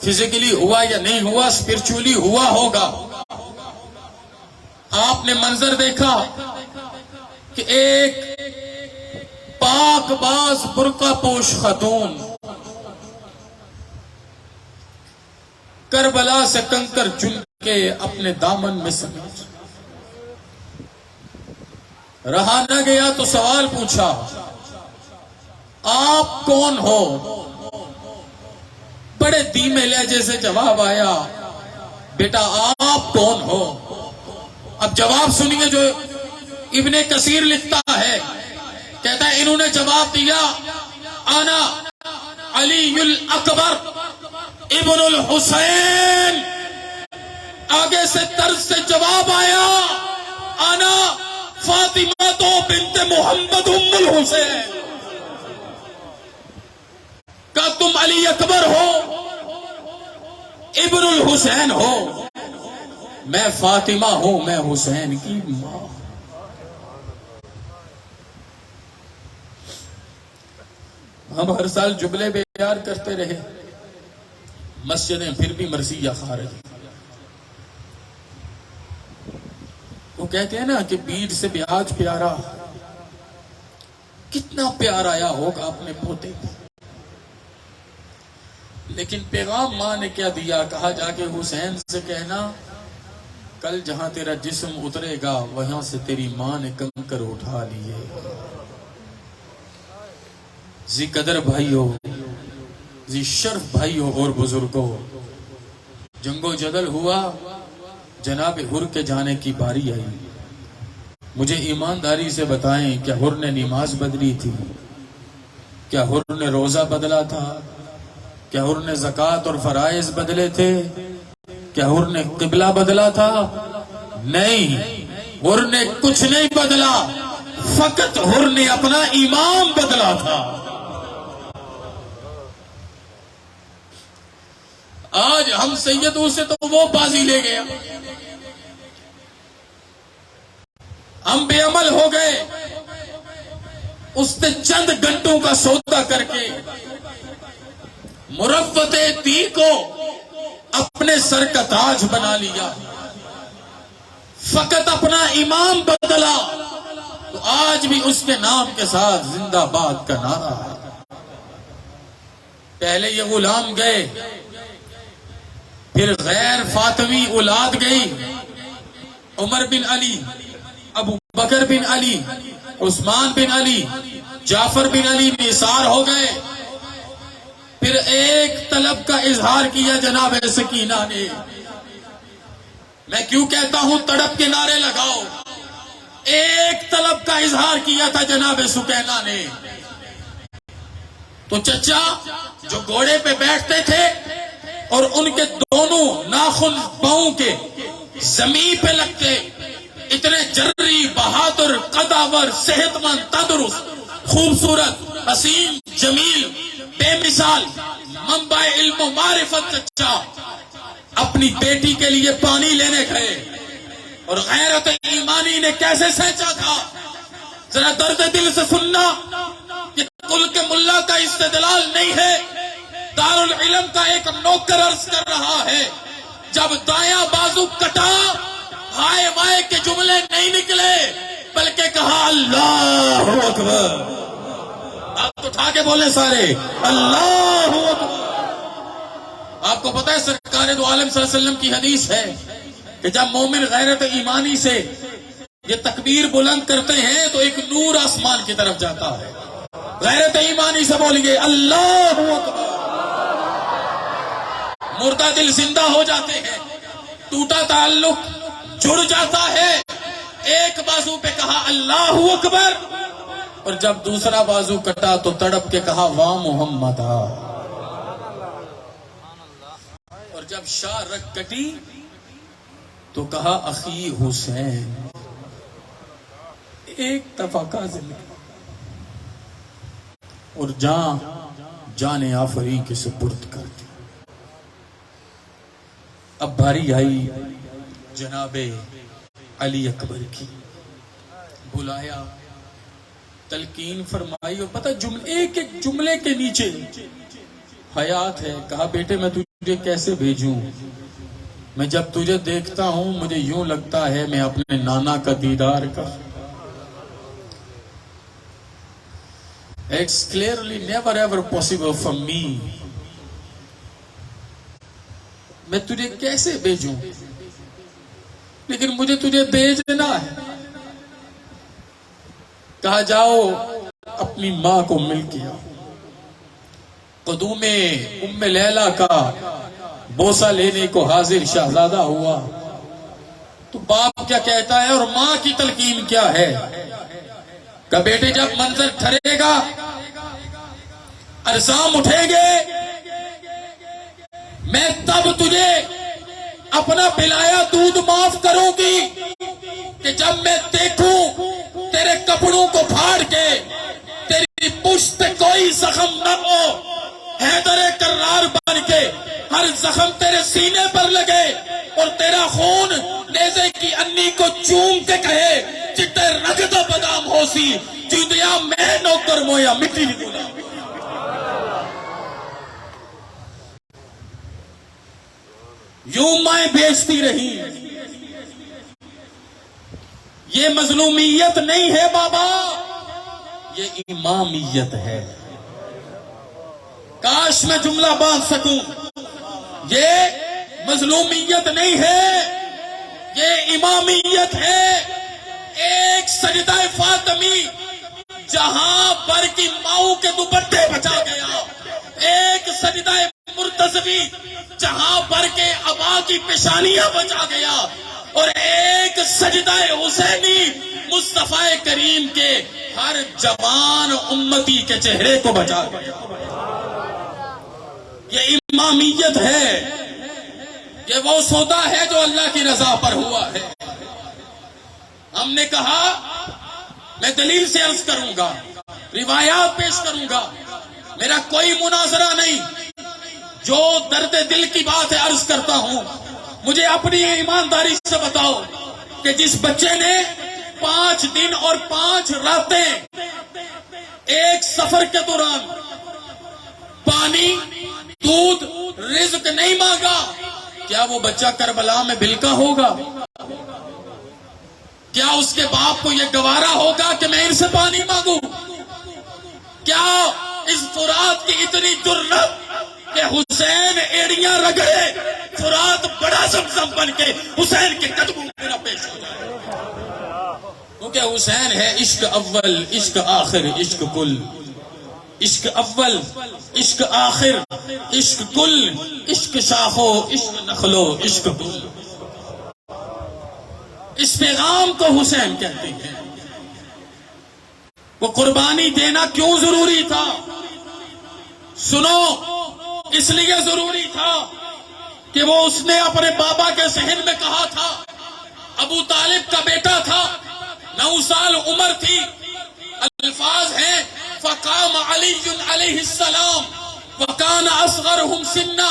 فزیکلی ہوا یا نہیں ہوا، اسپرچولی ہوا ہوگا. آپ نے منظر دیکھا کہ ایک پاک باز برقع پوش خاتون کربلا سے کنکر چن کے اپنے دامن میں سمیٹ رہا نہ گیا تو سوال پوچھا، آپ کون ہو؟ بڑے دھیمے لہجے سے جواب آیا، بیٹا آپ کون ہو؟ اب جواب سنیے جو ابن کثیر لکھتا ہے، کہتا ہے انہوں نے جواب دیا، انا علی الاکبر ابن الحسین. آگے سے طرز سے جواب آیا، انا فاطمہ تو بنت محمد ام الحسین. کہا تم علی اکبر ہو، ابن الحسین ہو. میں فاطمہ ہوں، میں حسین کی ماں. ہم ہر سال جبلے بیار کرتے رہے، مسجدیں پھر بھی مرثیہ خارج. وہ کہتے ہیں نا کہ بیج سے بیاج پیارا، کتنا پیار آیا ہوگا اپنے پوتے کو. لیکن پیغام ماں نے کیا دیا؟ کہا جا کے حسین سے کہنا کل جہاں تیرا جسم اترے گا وہاں سے تیری ماں نے کنکر اٹھا لیے. زی قدر بھائیو، زی شرف بھائیو اور بزرگوں، جنگ و جدل ہوا، جناب حر کے جانے کی باری آئی. مجھے ایمانداری سے بتائیں، کیا حر نے نماز بدلی تھی؟ کیا حر نے روزہ بدلا تھا؟ کیا حر نے زکوٰۃ اور فرائض بدلے تھے؟ کیا حر نے قبلہ بدلا تھا؟ نہیں، حر نے کچھ نہیں بدلا، فقط حر نے اپنا امام بدلا تھا. آج ہم سیدوں سے تو وہ بازی لے گیا، ہم بے عمل ہو گئے. اس نے چند گھنٹوں کا سودا کر کے مروت دی کو اپنے سر کا تاج بنا لیا، فقط اپنا امام بدلا. تو آج بھی اس کے نام کے ساتھ زندہ باد کا نعرہ ہے. پہلے یہ غلام گئے، پھر غیر فاطمی اولاد گئی، عمر بن علی، ابو بکر بن علی، عثمان بن علی، جعفر بن علی نثار ہو گئے. پھر ایک طلب کا اظہار کیا جناب سکینہ نے. میں کیوں کہتا ہوں تڑپ کے نعرے لگاؤ؟ ایک طلب کا اظہار کیا تھا جناب سکینہ نے. تو چچا جو گھوڑے پہ بیٹھتے تھے اور ان کے دونوں ناخن پاؤں کے زمین پہ لگتے، اتنے جری، بہادر، قداور، صحت مند، تندرست، خوبصورت، حسین، جمیل، بے مثال، منبع علم و معرفت چچا اپنی بیٹی کے لیے پانی لینے گئے اور غیرت ایمانی نے کیسے سینچا تھا. ذرا درد دل سے سننا، یہ کل کے ملا کا استدلال نہیں ہے، دارالعلم کا ایک نوکر عرض کر رہا ہے. جب دایاں بازو کٹا، ہائے وائے کے جملے نہیں نکلے بلکہ کہا اللہ اکبر. آپ اٹھا کے بولے سارے اللہ اکبر. آپ کو پتا ہے سرکار دو عالم صلی اللہ علیہ وسلم کی حدیث ہے کہ جب مومن غیرت ایمانی سے یہ تکبیر بلند کرتے ہیں تو ایک نور آسمان کی طرف جاتا ہے. غیرت ایمانی سے بولیے اللہ اکبر. مردہ دل زندہ ہو جاتے ہیں, ٹوٹا تعلق جڑ جاتا ہے. ایک بازو پہ کہا اللہ اکبر, اور جب دوسرا بازو کٹا تو تڑپ کے کہا واہ محمد. اور جب شاہ رگ کٹی تو کہا اخی حسین. ایک دفعہ کا زندگی اور جان آفرین کے سپرد کر دی. اب باری آئی جناب علی اکبر کی. بلایا, تلقین فرمائی, اور پتہ ایک ایک جملے کے نیچے حیات ہے. کہا بیٹے میں تجھے کیسے بھیجوں, میں جب تجھے دیکھتا ہوں مجھے یوں لگتا ہے میں اپنے نانا کا دیدار کر. It's clearly never ever possible for me. میں تجھے کیسے بھیجوں, لیکن مجھے تجھے بھیجنا ہے. کہا جاؤ اپنی ماں کو مل کے آؤ. قدوم ام لیلا کا بوسہ لینے کو حاضر شہزادہ ہوا تو باپ کیا کہتا ہے اور ماں کی تلقین کیا ہے. کہ بیٹے جب منظر ٹھرے گا, ارزام اٹھیں گے, میں تب تجھے اپنا پلایا دودھ معاف کروں گی کہ جب میں دیکھوں تیرے کپڑوں کو پھاڑ کے تیری پشت پہ کوئی زخم نہ ہو, حیدر کرار بن کے ہر زخم تیرے سینے پر لگے اور تیرا خون نیزے کی انی کو چوم کے کہے چٹے رگت بدام ہو سی چودیا میں نوکر مویا مٹی نہیں بولا. یوں مائیں بیچتی رہی. یہ مظلومیت نہیں ہے بابا, یہ امامیت ہے. کاش میں جملہ باندھ سکوں. یہ مظلومیت نہیں ہے, یہ امامیت ہے. ایک سجدہ فاطمی جہاں پر کی ماؤں کے دوپٹے بچا گیا, ایک سجدہ مرتضوی جہاں پر کے ابا کی پیشانیاں بچا گیا, اور ایک سجدہ حسینی مصطفیٰ کریم کے ہر جوان امتی کے چہرے کو بچا گیا. یہ امامیت ہے, یہ وہ سودا ہے جو اللہ کی رضا پر ہوا ہے. ہم نے کہا میں دلیل سے عرض کروں گا, روایات پیش کروں گا, میرا کوئی مناظرہ نہیں. جو درد دل کی بات ہے عرض کرتا ہوں. مجھے اپنی ایمانداری سے بتاؤ کہ جس بچے نے 5 دن اور 5 راتیں ایک سفر کے دوران پانی, دودھ, رزق نہیں مانگا, کیا وہ بچہ کربلا میں بلکا ہوگا؟ کیا اس کے باپ کو یہ گوارا ہوگا کہ میں ان سے پانی مانگوں؟ کیا اس فرات کی اتنی جرأت کہ حسین ایڑیاں رگڑے, فرات بڑا زمزم بن کے حسین کے قدموں میں میرا پیش ہو جائے؟ کیونکہ حسین ہے عشق اول, عشق آخر, عشق کل. عشق اول, عشق آخر, عشق کل, عشق شاخو, عشق نخلو, عشق کل. اس پیغام کو حسین کہتے ہیں. وہ قربانی دینا کیوں ضروری تھا؟ سنو, اس لیے ضروری تھا کہ وہ اس نے اپنے بابا کے ذہن میں کہا تھا. ابو طالب کا بیٹا تھا, 9 سال عمر تھی. الفاظ ہیں فقام علی علیہ السلام وکان اصغرهم سنا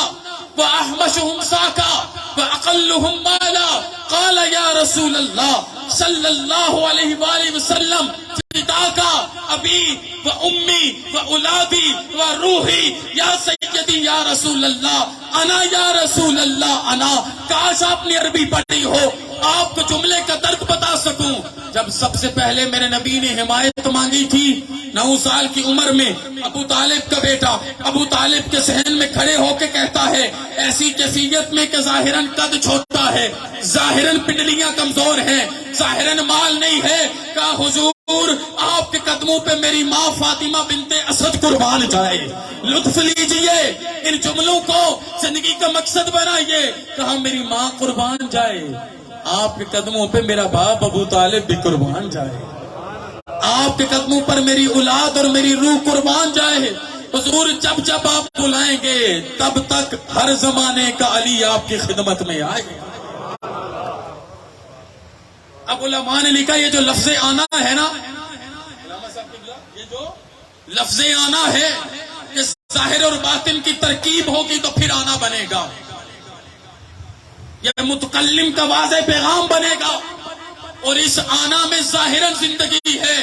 واحمشهم ساکا واقلهم مالا قال یا رسول اللہ صلی اللہ علیہ وآلہ وسلم فداکا ابی و امی و اولادی و روحی یا سیدی یا رسول اللہ انا یا رسول اللہ انا. کاش آپ نے عربی پڑھی ہو, آپ کو جملے کا درد بتا سکوں. جب سب سے پہلے میرے نبی نے حمایت مانگی تھی 9 سال کی عمر میں، ابو طالب کا بیٹا ابو طالب کے صحن میں کھڑے ہو کے کہتا ہے ایسی کیفیت میں کہ ظاہراً قد چھوٹا ہے، ظاہراً پنڈلیاں کمزور ہیں، ظاہراً مال نہیں ہے، کہا حضور آپ کے قدموں پہ میری ماں فاطمہ بنت اسد قربان جائے، لطف لیجئے، ان جملوں کو زندگی کا مقصد بنائیے، کہا میری ماں قربان جائے، آپ کے قدموں پہ میرا باپ ابو طالب بھی قربان جائے، آپ کے قدموں پر میری اولاد اور میری روح قربان جائے، حضور جب جب آپ بلائیں گے تب تک ہر زمانے کا علی آپ کی خدمت میں آئے گا۔ اب علماء نے لکھا یہ جو لفظ آنا ہے نا، یہ جو لفظ آنا ہے کہ ظاہر اور باطن کی ترکیب ہوگی تو پھر آنا بنے گا، یہ متکلم کا واضح پیغام بنے گا، اور اس آنا میں ظاہراً زندگی ہے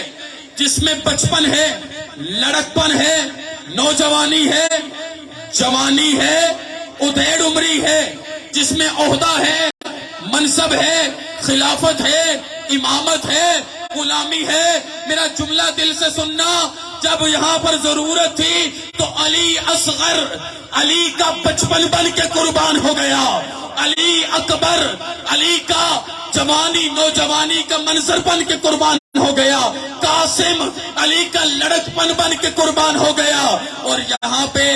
جس میں بچپن ہے، لڑکپن ہے، نوجوانی ہے، جوانی ہے، ادھیڑ عمری ہے، جس میں عہدہ ہے، منصب ہے، خلافت ہے، امامت ہے، غلامی ہے۔ میرا جملہ دل سے سننا، جب یہاں پر ضرورت تھی تو علی اصغر، علی کا بچپن بن کے قربان ہو گیا، علی اکبر، علی کا جوانی نوجوانی کا منظر بن کے قربان ہو گیا، قاسم علی کا لڑکپن بن کے قربان ہو گیا، اور یہاں پہ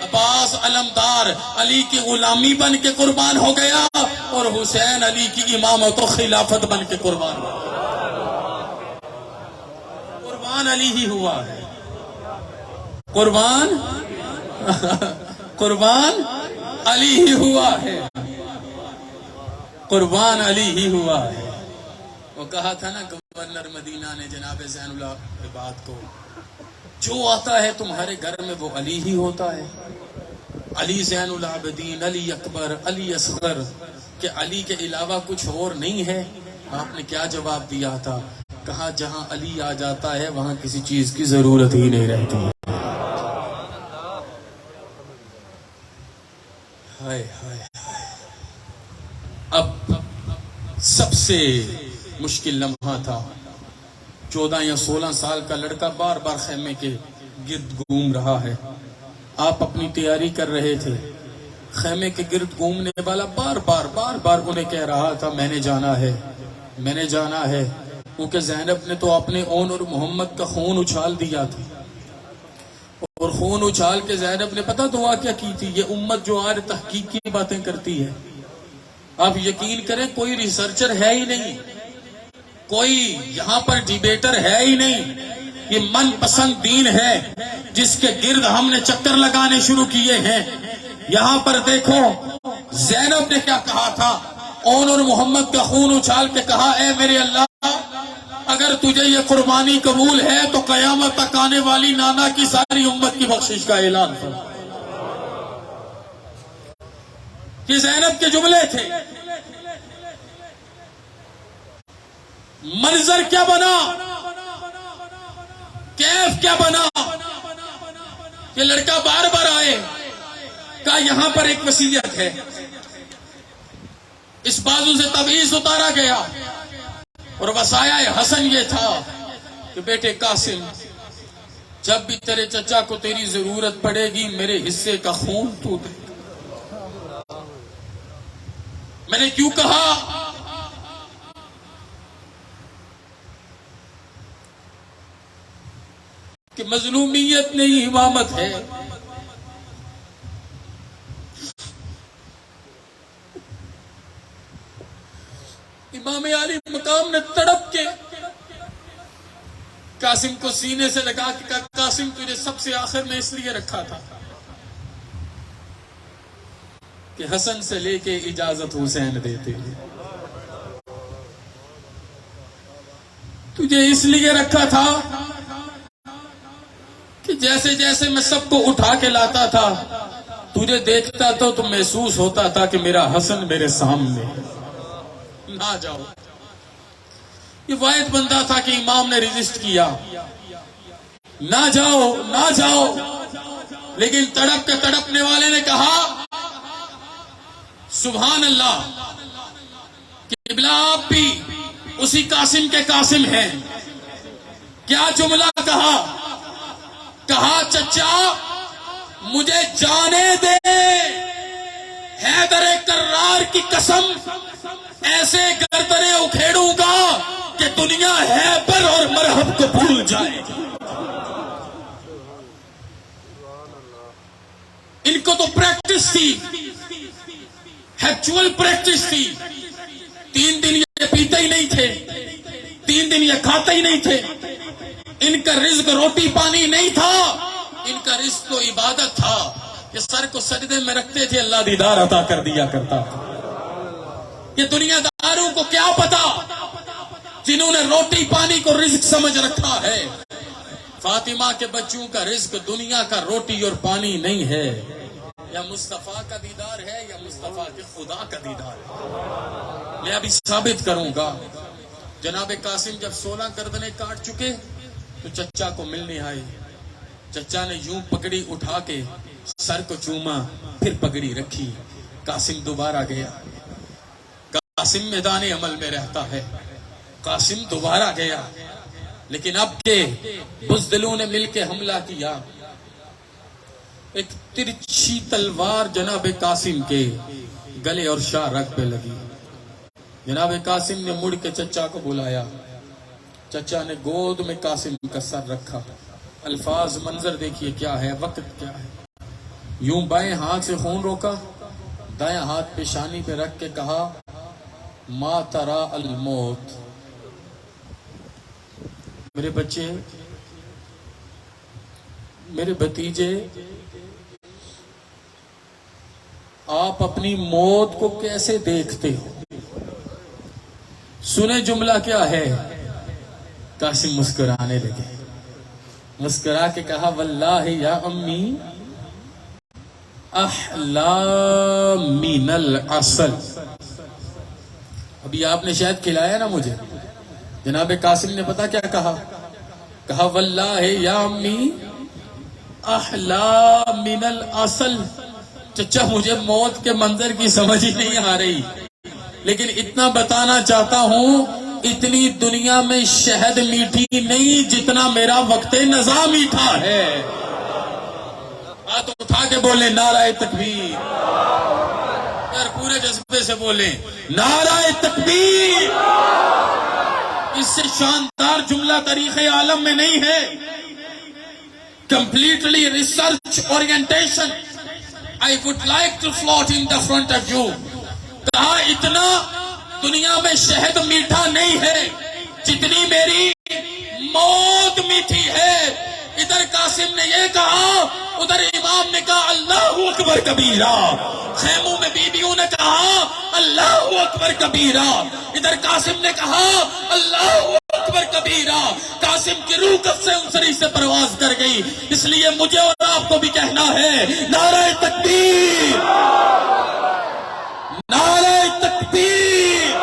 عباس علمدار علی کی غلامی بن کے قربان ہو گیا، اور حسین علی کی امامت و خلافت بن کے قربان ہو گیا۔ قربان علی ہی ہوا ہے، قربان قربان علی ہی ہوا ہے، قربان علی ہی ہوا ہے۔ وہ کہا تھا نا گورنر مدینہ نے جناب زین العابدین کو، جو آتا ہے تمہارے گھر میں وہ علی ہی ہوتا ہے، علی زین العابدین، علی اکبر، علی اصغر، کہ علی کے علاوہ کچھ اور نہیں ہے۔ آپ نے کیا جواب دیا تھا؟ کہا جہاں علی آ جاتا ہے وہاں کسی چیز کی ضرورت ہی نہیں رہتی۔ ہائے ہائے، اب سب سے مشکل لمحہ تھا، 14 یا 16 سال کا لڑکا بار بار خیمے کے گرد گھوم رہا ہے، آپ اپنی تیاری کر رہے تھے، خیمے کے گرد گھومنے والا بار بار انہیں کہہ رہا تھا میں نے جانا ہے، میں نے جانا ہے، کیونکہ زینب نے تو اپنے اون اور محمد کا خون اچھال دیا تھا، اور خون اچھال کے زینب نے پتہ دعا کیا کی تھی؟ یہ امت جو آج تحقیق کی باتیں کرتی ہے، آپ یقین کریں کوئی ریسرچر ہے ہی نہیں، کوئی یہاں پر ڈیبیٹر ہے ہی نہیں، یہ من پسند دین ہے جس کے گرد ہم نے چکر لگانے شروع کیے ہیں۔ یہاں پر دیکھو زینب نے کیا کہا تھا، اون اور محمد کا خون اچھال کے کہا اے میرے اللہ، اگر تجھے یہ قربانی قبول ہے تو قیامت تک آنے والی نانا کی ساری امت کی بخشش کا اعلان کرو۔ یہ زینب کے جملے تھے۔ منظر کیا بنا، کیف کیا بنا، یہ لڑکا بار بار آئے، کہا یہاں پر ایک وصیت ہے، اس بازو سے تعویذ اتارا گیا، اور وصایا حسن یہ تھا کہ بیٹے قاسم، جب بھی تیرے چچا کو تیری ضرورت پڑے گی میرے حصے کا خون تو دے۔ میں نے کیوں کہا کہ مظلومیت نہیں امامت ہے۔ امام علی مقام نے تڑپ کے قاسم کو سینے سے لگا کے کہا قاسم تجھے سب سے آخر میں اس لیے رکھا تھا کہ حسن سے لے کے اجازت حسین دیتے، تجھے اس لیے رکھا تھا کہ جیسے جیسے میں سب کو اٹھا کے لاتا تھا تجھے دیکھتا تو محسوس ہوتا تھا کہ میرا حسن میرے سامنے نہ جاؤ۔ یہ واحد بندہ تھا کہ امام نے ریزسٹ کیا، نہ جاؤ نہ جاؤ، لیکن تڑپ کے تڑپنے والے نے کہا سبحان اللہ، قبلہ آپ بھی اسی قاسم کے قاسم ہیں. کیا جملہ کہا؟ کہا چچا مجھے جانے دے، حیدر کرار کی قسم ایسے گردنیں اکھیڑوں گا کہ دنیا حیبر اور مرحب کو بھول جائے. ان کو تو پریکٹس تھی، ہیچول پریکٹس تھی. 3 دن یہ پیتے ہی نہیں تھے، 3 دن یہ کھاتے ہی نہیں تھے. ان کا رزق روٹی پانی نہیں تھا، ان کا رزق تو عبادت تھا. کہ سر کو سجدے میں رکھتے تھے، اللہ دیدار عطا کر دیا کرتا تھا. یہ دنیا داروں کو کیا پتا جنہوں نے روٹی پانی کو رزق سمجھ رکھا ہے. فاطمہ کے بچوں کا رزق دنیا کا روٹی اور پانی نہیں ہے، یا مصطفیٰ کا دیدار ہے یا مصطفیٰ کے خدا کا دیدار ہے. میں ابھی ثابت کروں گا. جناب قاسم جب 16 گردنیں کاٹ چکے تو چچا کو ملنے آئے. چچا نے یوں پگڑی اٹھا کے سر کو چوما، پھر پگڑی رکھی. قاسم دوبارہ گیا. قاسم میدان عمل میں رہتا ہے. قاسم دوبارہ گیا، لیکن اب کے بزدلوں نے مل کے حملہ کیا. ایک ترچھی تلوار جناب قاسم کے گلے اور شاہ رگ پہ لگی. جناب قاسم نے مڑ کے چچا کو بلایا. چچا نے گود میں قاسم کا سر رکھا. الفاظ منظر دیکھیے کیا ہے، وقت کیا ہے. یوں بائیں ہاتھ سے خون روکا، دائیں ہاتھ پیشانی پہ رکھ کے کہا ما ترا الموت. میرے بچے، میرے بھتیجے، آپ اپنی موت کو کیسے دیکھتے ہو؟ سنیں جملہ کیا ہے. قاسم مسکرانے لگے. مسکرا کے کہا واللہ یا امی احلا من العسل. ابھی آپ نے شاید کھلایا نا مجھے. جناب قاسم نے پتا کیا کہا؟ کہا واللہ یا امی احلا من العسل. چچا مجھے موت کے منظر کی سمجھ ہی نہیں آ رہی، لیکن اتنا بتانا چاہتا ہوں اتنی دنیا میں شہد میٹھی نہیں جتنا میرا وقت نزا میٹھا ہے. ہاتھ اٹھا کے بولیں نعرہ تکبیر. یار پورے جذبے سے بولیں نعرہ تکبیر. اس سے شاندار جملہ تاریخ عالم میں نہیں ہے. Completely research orientation I would like to float in the front of you. کہا اتنا دنیا میں شہد میٹھا نہیں ہے جتنی میری موت میٹھی ہے. ادھر قاسم نے یہ کہا، ادھر امام نے کہا اللہ اکبر کبیرہ. خیموں میں بیویوں نے کہا اللہ اکبر کبیرہ. ادھر قاسم نے کہا اللہ اکبر کبیرہ. قاسم کی روح کب سے انسری سے پرواز کر گئی. اس لیے مجھے اور آپ کو بھی کہنا ہے نعرہ تکبیر، نعرہ تکبیر،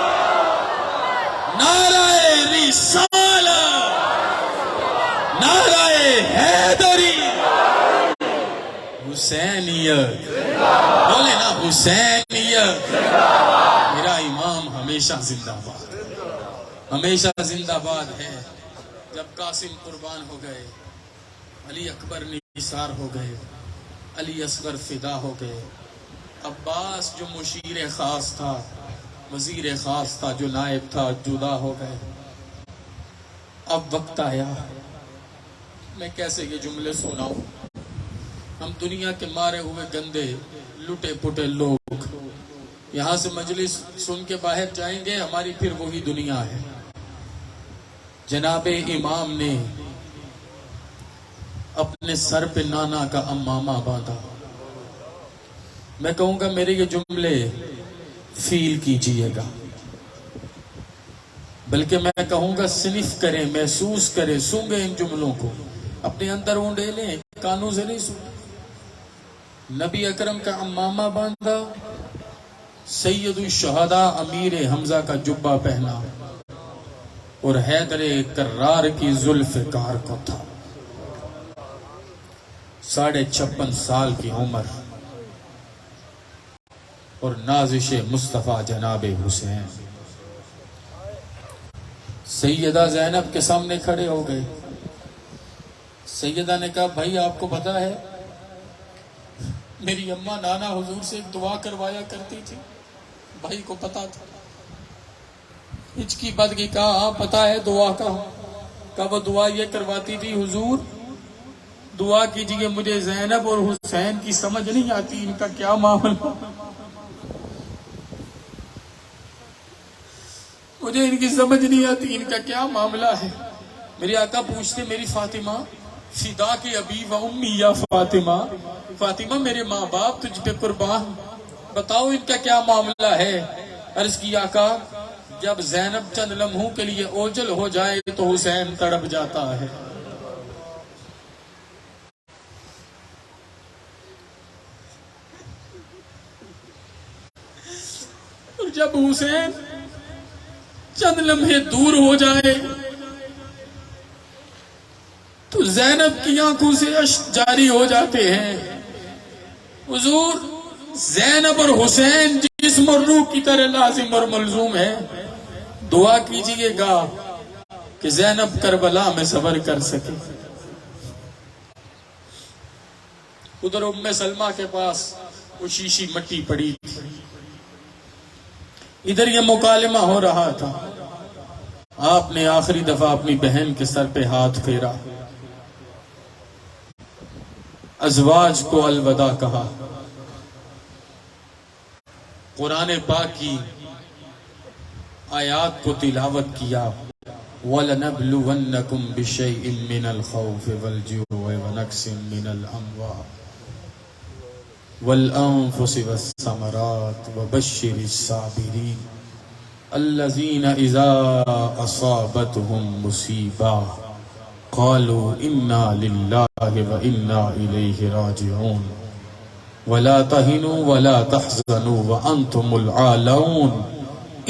نعرہ رسالت، نعرہ حیدری. حسینیت بولے نا، حسینیت. میرا امام ہمیشہ زندہ باد، ہمیشہ زندہ باد ہے. جب قاسم قربان ہو گئے، علی اکبر نثار ہو گئے، علی اصغر فدا ہو گئے. عباس جو مشیر خاص تھا، وزیر خاص تھا، جو نائب تھا، جدا ہو گئے. اب وقت آیا، میں کیسے یہ جملے سناؤں. ہم دنیا کے مارے ہوئے گندے لٹے پٹے لوگ یہاں سے مجلس سن کے باہر جائیں گے، ہماری پھر وہی دنیا ہے. جناب امام نے اپنے سر پہ نانا کا امامہ باندھا. میں کہوں گا میرے یہ جملے فیل کیجئے گا، بلکہ میں کہوں گا صنف کریں، محسوس کریں، سونگیں ان جملوں کو، اپنے اندر اونڈے لیں، کانوں سے نہیں سنیں. نبی اکرم کا امامہ باندھا، سید الشہداء امیر حمزہ کا جبہ پہنا، اور حیدر کرار کی ذوالفقار کو تھا. 56.5 سال کی عمر، اور نازش مصطفیٰ جناب حسین. سیدہ زینب کے سامنے کھڑے ہو گئے. سیدہ نے کہا بھائی آپ کو پتا ہے میری اماں نانا حضور سے ایک دعا کروایا کرتی تھی. بھائی کو پتا تھا. ہچکی بد کی کہا ہاں پتا ہے دعا کا. کہا وہ دعا یہ کرواتی تھی حضور دعا کیجیے مجھے زینب اور حسین کی سمجھ نہیں آتی ان کا کیا معاملہ. مجھے ان کی سمجھ نہیں آتی ان کا کیا معاملہ ہے. میرے آقا پوچھتے میری فاطمہ فدا کے ابی و امی یا فاطمہ فاطمہ میرے ماں باپ تجھ پہ قربان بتاؤ ان کا کیا معاملہ ہے. عرض کی آقا جب زینب چند لمحوں کے لیے اوجل ہو جائے تو حسین تڑپ جاتا ہے. اور جب حسین چند لمحے دور ہو جائے تو زینب کی آنکھوں سے اشک جاری ہو جاتے ہیں. حضور زینب اور حسین جسم اور روح کی طرح لازم اور ملزوم ہے. دعا کیجئے گا کہ زینب کربلا میں صبر کر سکے. ادھر ام سلمہ کے پاس وہ شیشی مٹی پڑی تھی. ادھر یہ مکالمہ ہو رہا تھا. آپ نے آخری دفعہ اپنی بہن کے سر پہ ہاتھ پھیرا ازواج کو الوداع کہا. قرآن پاک کی آیات کو تلاوت کیا. وَلَنَبْلُوَنَّكُمْ بِشَيْءٍ مِّنَ الْخَوْفِ وَالْجُوعِ وَنَقْصٍ مِّنَ الْأَمْوَالِ وَالْأَنفُسِ وَالثَّمَرَاتِ وَبَشِّرِ الصَّابِرِينَ الَّذِينَ إِذَا أَصَابَتْهُمْ مُصِيبَةٌ قَالُوا إِنَّا لِلَّهِ وَإِنَّا إِلَيْهِ رَاجِعُونَ وَلَا تَهِنُوا وَلَا تَحْزَنُوا وَأَنْتُمُ الْأَعْلَوْنَ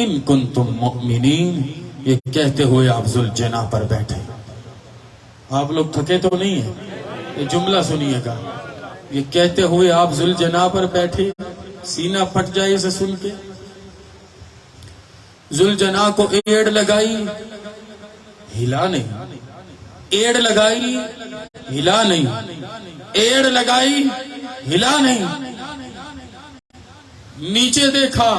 إِن كُنتُم مُّؤْمِنِينَ. یہ کہتے ہوئے آپ ذوالجناح پر بیٹھے. آپ لوگ تھکے تو نہیں ہیں؟ یہ جملہ سنیے گا. یہ کہتے ہوئے آپ ذوالجناح پر بیٹھے. سینہ پھٹ جائے اسے سن کے. ذوالجناح کو ایڑ لگائی ہلا نہیں. ایڑ لگائی ہلا نہیں. ایڑ لگائی ہلا نہیں. نیچے دیکھا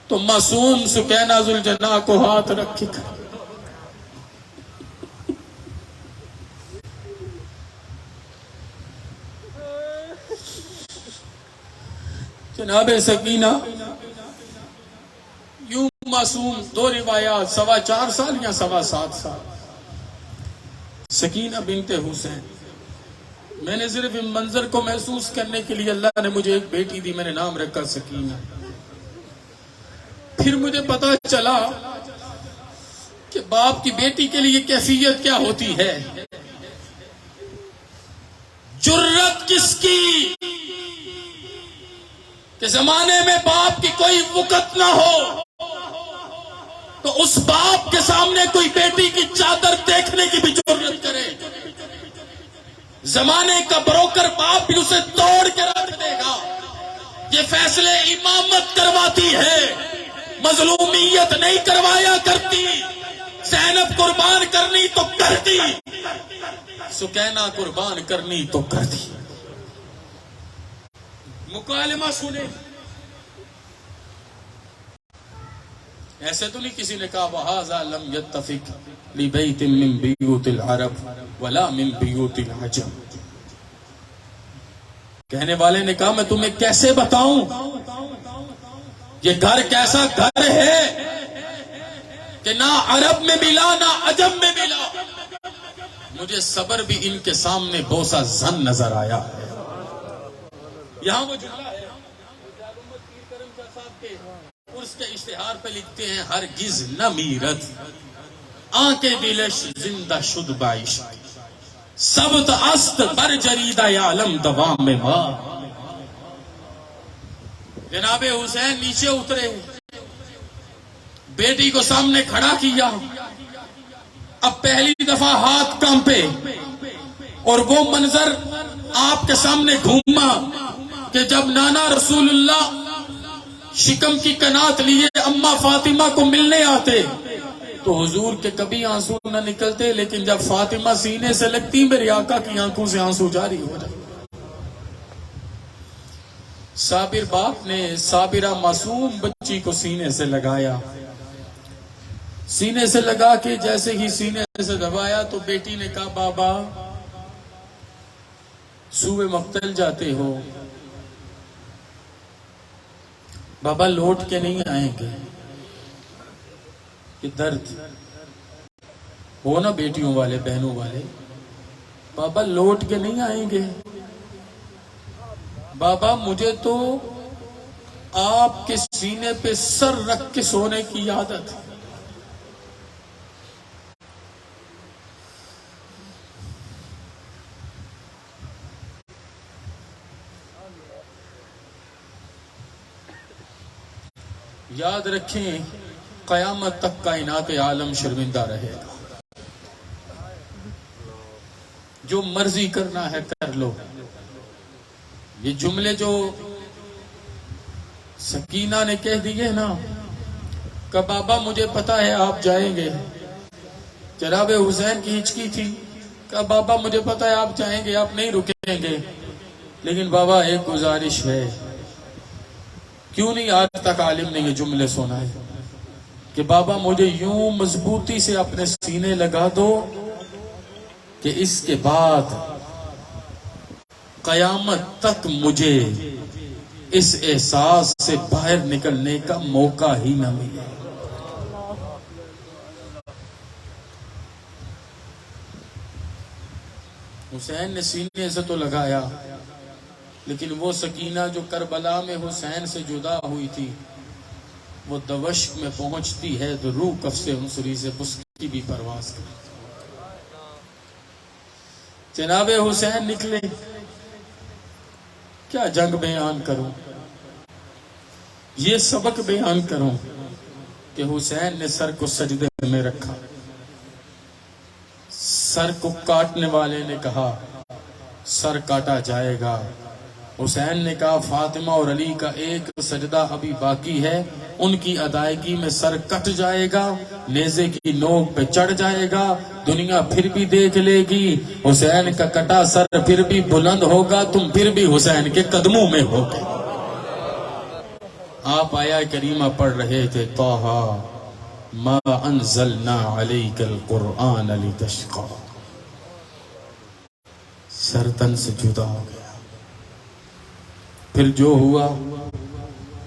تو معصوم سکینہ ذوالجناح کو ہاتھ رکھ کے جناب سکینہ یوں معصوم. دو روایات 4.25 سال یا 7.25 سال. سکینہ بنت حسین. میں نے صرف ان منظر کو محسوس کرنے کے لیے اللہ نے مجھے ایک بیٹی دی. میں نے نام رکھا سکینہ. پھر مجھے پتا چلا کہ باپ کی بیٹی کے لیے کیفیت کیا ہوتی ہے. جرت کس کی کہ زمانے میں باپ کی کوئی وقت نہ ہو تو اس باپ کے سامنے کوئی بیٹی کی چادر دیکھنے کی بھی جرت کرے. زمانے کا بروکر باپ بھی اسے توڑ کے رکھ دے گا. یہ فیصلے امامت کرواتی ہے, مظلومیت نہیں کروایا کرتی. زینب قربان کرنی تو کرتی, سکینہ قربان کرنی تو کرتی. مکالمہ سنے. ایسے تو نہیں کسی نے کہا وَهَذَا لَمْ يَتَّفِقْ لِبَيْتٍ مِّن بِيُوتِ الْعَرَبِ وَلَا مِن بِيُوتِ الْعَجَمِ. کہنے والے نے کہا میں تمہیں کیسے بتاؤں یہ گھر کیسا گھر ہے کہ نہ عرب میں ملا نہ عجم میں ملا. مجھے صبر بھی ان کے سامنے بوسہ زن نظر آیا. یہاں وہ جملہ ہے اس کے اشتہار پہ لکھتے ہیں ہرگز نہ میرت آنکھ دلش زندہ شد بائش سبت است بر جریدہ عالم دوام ماں. جناب حسین نیچے اترے, بیٹی کو سامنے کھڑا کیا. اب پہلی دفعہ ہاتھ کانپے اور وہ منظر آپ کے سامنے گھوما کہ جب نانا رسول اللہ شکم کی کنات لیے اماں فاطمہ کو ملنے آتے تو حضور کے کبھی آنسو نہ نکلتے، لیکن جب فاطمہ سینے سے لگتی میرے آقا کی آنکھوں سے آنسو جاری ہو جاتے۔ صابر باپ نے صابرہ معصوم بچی کو سینے سے لگایا، سینے سے لگا کے جیسے ہی سینے سے دبایا تو بیٹی نے کہا بابا سوئے مقتل جاتے ہو، بابا لوٹ کے نہیں آئیں گے۔ کہ درد ہو نا بیٹیوں والے بہنوں والے، بابا لوٹ کے نہیں آئیں گے، بابا مجھے تو آپ کے سینے پہ سر رکھ کے سونے کی عادت ہے۔ یاد رکھیں قیامت تک کائنات عالم شرمندہ رہے گا، جو مرضی کرنا ہے کر لو۔ یہ جملے جو سکینہ نے کہہ دیے نا کہ بابا مجھے پتا ہے آپ جائیں گے، جناب حسین کی ہچکی تھی کہ بابا مجھے پتا ہے آپ جائیں گے، آپ نہیں رکیں گے، لیکن بابا ایک گزارش ہے، کیوں نہیں آج تک عالم نے یہ جملے سنا ہے کہ بابا مجھے یوں مضبوطی سے اپنے سینے لگا دو کہ اس کے بعد قیامت تک مجھے اس احساس سے باہر نکلنے کا موقع ہی نہ ملے۔ حسین نے سینے سے تو لگایا، لیکن وہ سکینہ جو کربلا میں حسین سے جدا ہوئی تھی، وہ دمشق میں پہنچتی ہے تو روح کف سے عنصری سے بسکی بھی پرواز کرتی۔ جناب حسین نکلے، کیا جنگ بیان کروں، یہ سبق بیان کروں کہ حسین نے سر کو سجدے میں رکھا، سر کو کاٹنے والے نے کہا سر کاٹا جائے گا، حسین نے کہا فاطمہ اور علی کا ایک سجدہ ابھی باقی ہے، ان کی ادائیگی میں سر کٹ جائے گا، نیزے کی نوک پہ چڑھ جائے گا، دنیا پھر بھی دیکھ لے گی، حسین کا کٹا سر پھر بھی بلند ہوگا، تم پھر بھی حسین کے قدموں میں ہوگے۔ آپ آیہ کریمہ پڑھ رہے تھے طٰہٰ ما انزلنا علیک القرآن لتشقیٰ، سر تن سے جدا ہو گیا۔ پھر جو ہوا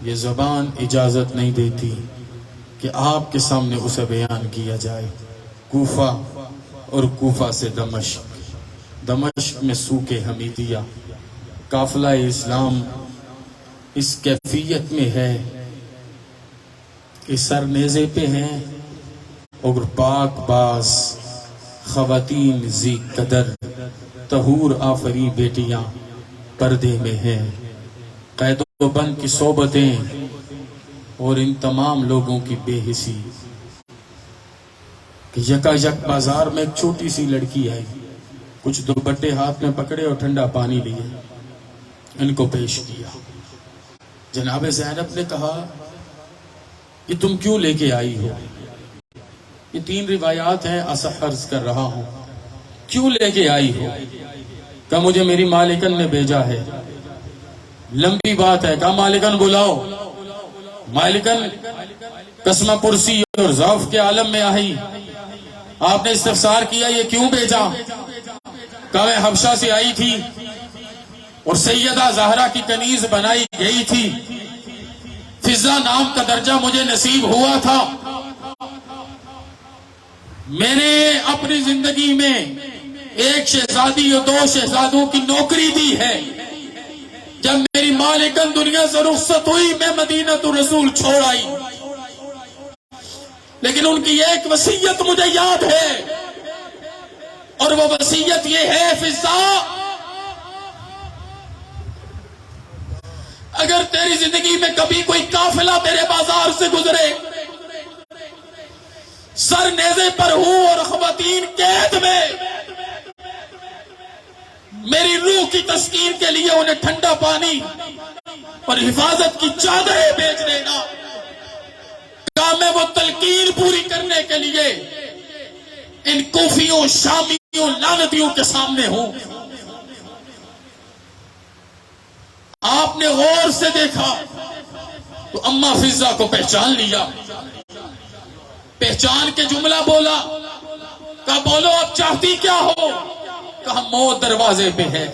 یہ زبان اجازت نہیں دیتی کہ آپ کے سامنے اسے بیان کیا جائے۔ کوفہ اور کوفہ سے دمشق، دمشق میں سوک حمیدیہ، قافلہ اسلام اس کیفیت میں ہے کہ سر نیزے پہ ہیں اور پاک باز خواتین ذی قدر طہور آفری بیٹیاں پردے میں ہیں، قید و بند کی صحبتیں اور ان تمام لوگوں کی بے حسی کہ یکا یک بازار میں ایک چھوٹی سی لڑکی آئی، کچھ دوپٹے ہاتھ میں پکڑے اور ٹھنڈا پانی لیے، ان کو پیش کیا۔ جناب زینب نے کہا کہ تم کیوں لے کے آئی ہو؟ یہ 3 روایات ہیں، اصح عرض کر رہا ہوں، کیوں لے کے آئی ہو؟ کہ مجھے میری مالکن نے بھیجا ہے۔ لمبی بات ہے، کہا مالکن بلاؤ۔ مالکن قسمہ پرسی اور ضعف کے عالم میں آئی، آپ نے استفسار کیا یہ کیوں بھیجا؟ کہا میں حبشہ سے آئی تھی اور سیدہ زہرا کی کنیز بنائی گئی تھی، فضہ نام کا درجہ مجھے نصیب ہوا تھا، میں نے اپنی زندگی میں 1 شہزادی اور 2 شہزادوں کی نوکری دی ہے، جب میری مالکن دنیا سے رخصت ہوئی میں مدینہ الرسول چھوڑ آئی، لیکن ان کی ایک وصیت مجھے یاد ہے، اور وہ وصیت یہ ہے فضہ اگر تیری زندگی میں کبھی کوئی قافلہ تیرے بازار سے گزرے، سر نیزے پر ہوں اور خواتین قید میں، میری روح کی تسکین کے لیے انہیں ٹھنڈا پانی اور حفاظت کی چادریں بیچ دینا، کہا میں وہ وہ تلقین پوری کرنے کے لیے ان کوفیوں شامیوں لعنتیوں کے سامنے ہوں. آپ نے غور سے دیکھا تو اما فضا کو پہچان لیا. پہچان کے جملہ بولا. کہا بولو اب چاہتی کیا ہو؟ کہا موت دروازے پہ ہے.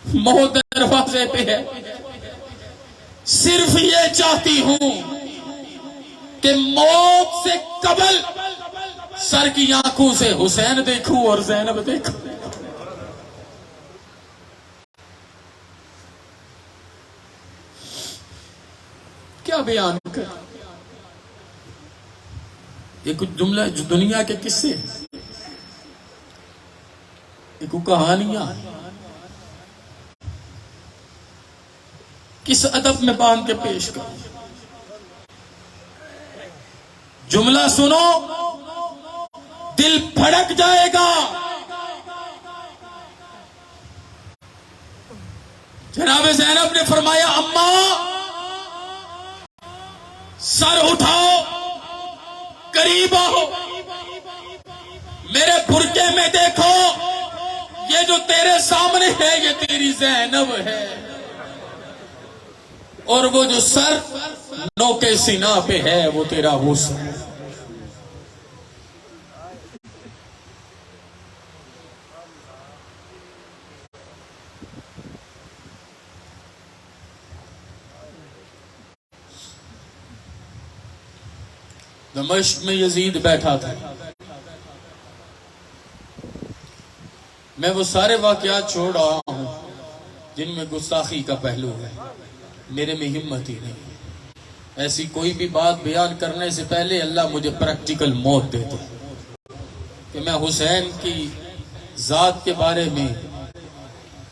موت دروازے پہ ہے. صرف یہ چاہتی ہوں کہ موت سے قبل سر کی آنکھوں سے حسین دیکھوں اور زینب دیکھوں. کیا بیان کر. یہ کچھ جملہ جو دنیا کے قصے، یہ کچھ کہانیاں کس ادب میں باندھ کے پیش کروں. جملہ سنو دل پھڑک جائے گا. جناب زینب نے فرمایا اماں سر اٹھاؤ، قریب آؤ، میرے برقعے میں دیکھو، یہ جو تیرے سامنے ہے یہ تیری زینب ہے، اور وہ جو سر نوکے سینہ پہ ہے وہ تیرا حسن. دمشق میں یزید بیٹھا تھا. میں وہ سارے واقعات چھوڑ رہا ہوں جن میں گستاخی کا پہلو ہے. میرے میں ہمت ہی نہیں. ایسی کوئی بھی بات بیان کرنے سے پہلے اللہ مجھے پریکٹیکل موت دے دے کہ میں حسین کی ذات کے بارے میں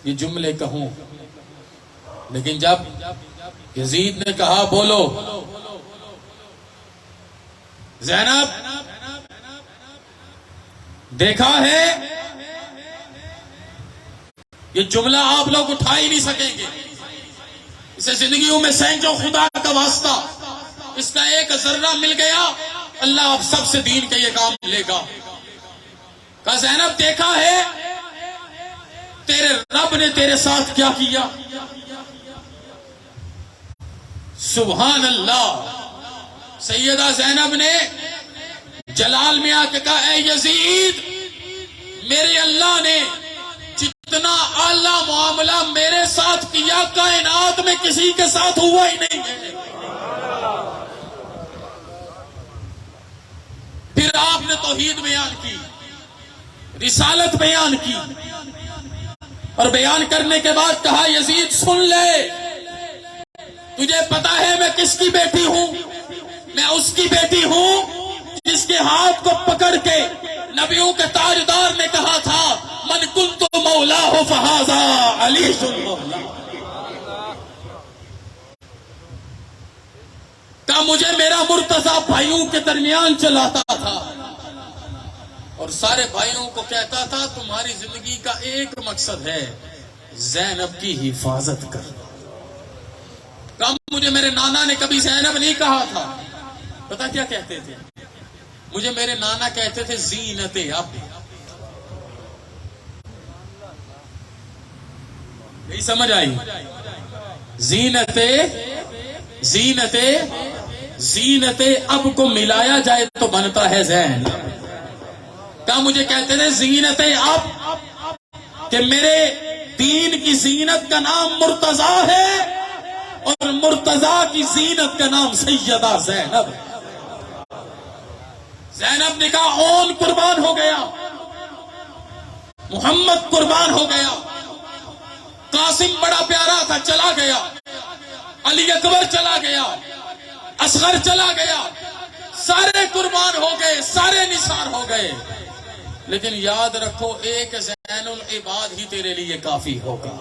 یہ جملے کہوں. لیکن جب یزید نے کہا بولو زینب دیکھا ہے، یہ جملہ آپ لوگ اٹھا ہی نہیں سکیں گے. اسے زندگیوں میں سینکڑوں خدا کا واسطہ اس کا ایک ذرہ مل گیا اللہ آپ سب سے دین کا یہ کام لے گا. کہا زینب دیکھا ہے تیرے رب نے تیرے ساتھ کیا کیا. سبحان اللہ. سیدہ زینب نے جلال میں آ کے کہا اے یزید میرے اللہ نے جتنا اعلیٰ معاملہ میرے ساتھ کیا کائنات میں کسی کے ساتھ ہوا ہی نہیں ہے. پھر آپ نے توحید بیان کی، رسالت بیان کی، اور بیان کرنے کے بعد کہا یزید سن لے، تجھے پتا ہے میں کس کی بیٹی ہوں؟ میں اس کی بیٹی ہوں جس کے ہاتھ کو پکڑ کے نبیوں کے تاجدار نے کہا تھا من کنت مولاہ فہذا علی المولا. کہ مجھے میرا مرتضی بھائیوں کے درمیان چلاتا تھا اور سارے بھائیوں کو کہتا تھا تمہاری زندگی کا ایک مقصد ہے زینب کی حفاظت کرنا. کہ مجھے میرے نانا نے کبھی زینب نہیں کہا تھا. پتا کیا کہتے تھے؟ مجھے میرے نانا کہتے تھے زینت اب. نہیں سمجھ آئی؟ زینت اب کو ملایا جائے تو بنتا ہے زین. کیا مجھے کہتے تھے زینت اب کہ میرے دین کی زینت کا نام مرتضی ہے اور مرتضی کی زینت کا نام سیدہ زینب. زینب نے کہا اون قربان ہو گیا، محمد قربان ہو گیا، قاسم بڑا پیارا تھا چلا گیا، علی اکبر چلا گیا، اصغر چلا گیا، سارے قربان ہو گئے، سارے نثار ہو گئے. لیکن یاد رکھو ایک زین العباد ہی تیرے لیے کافی ہوگا.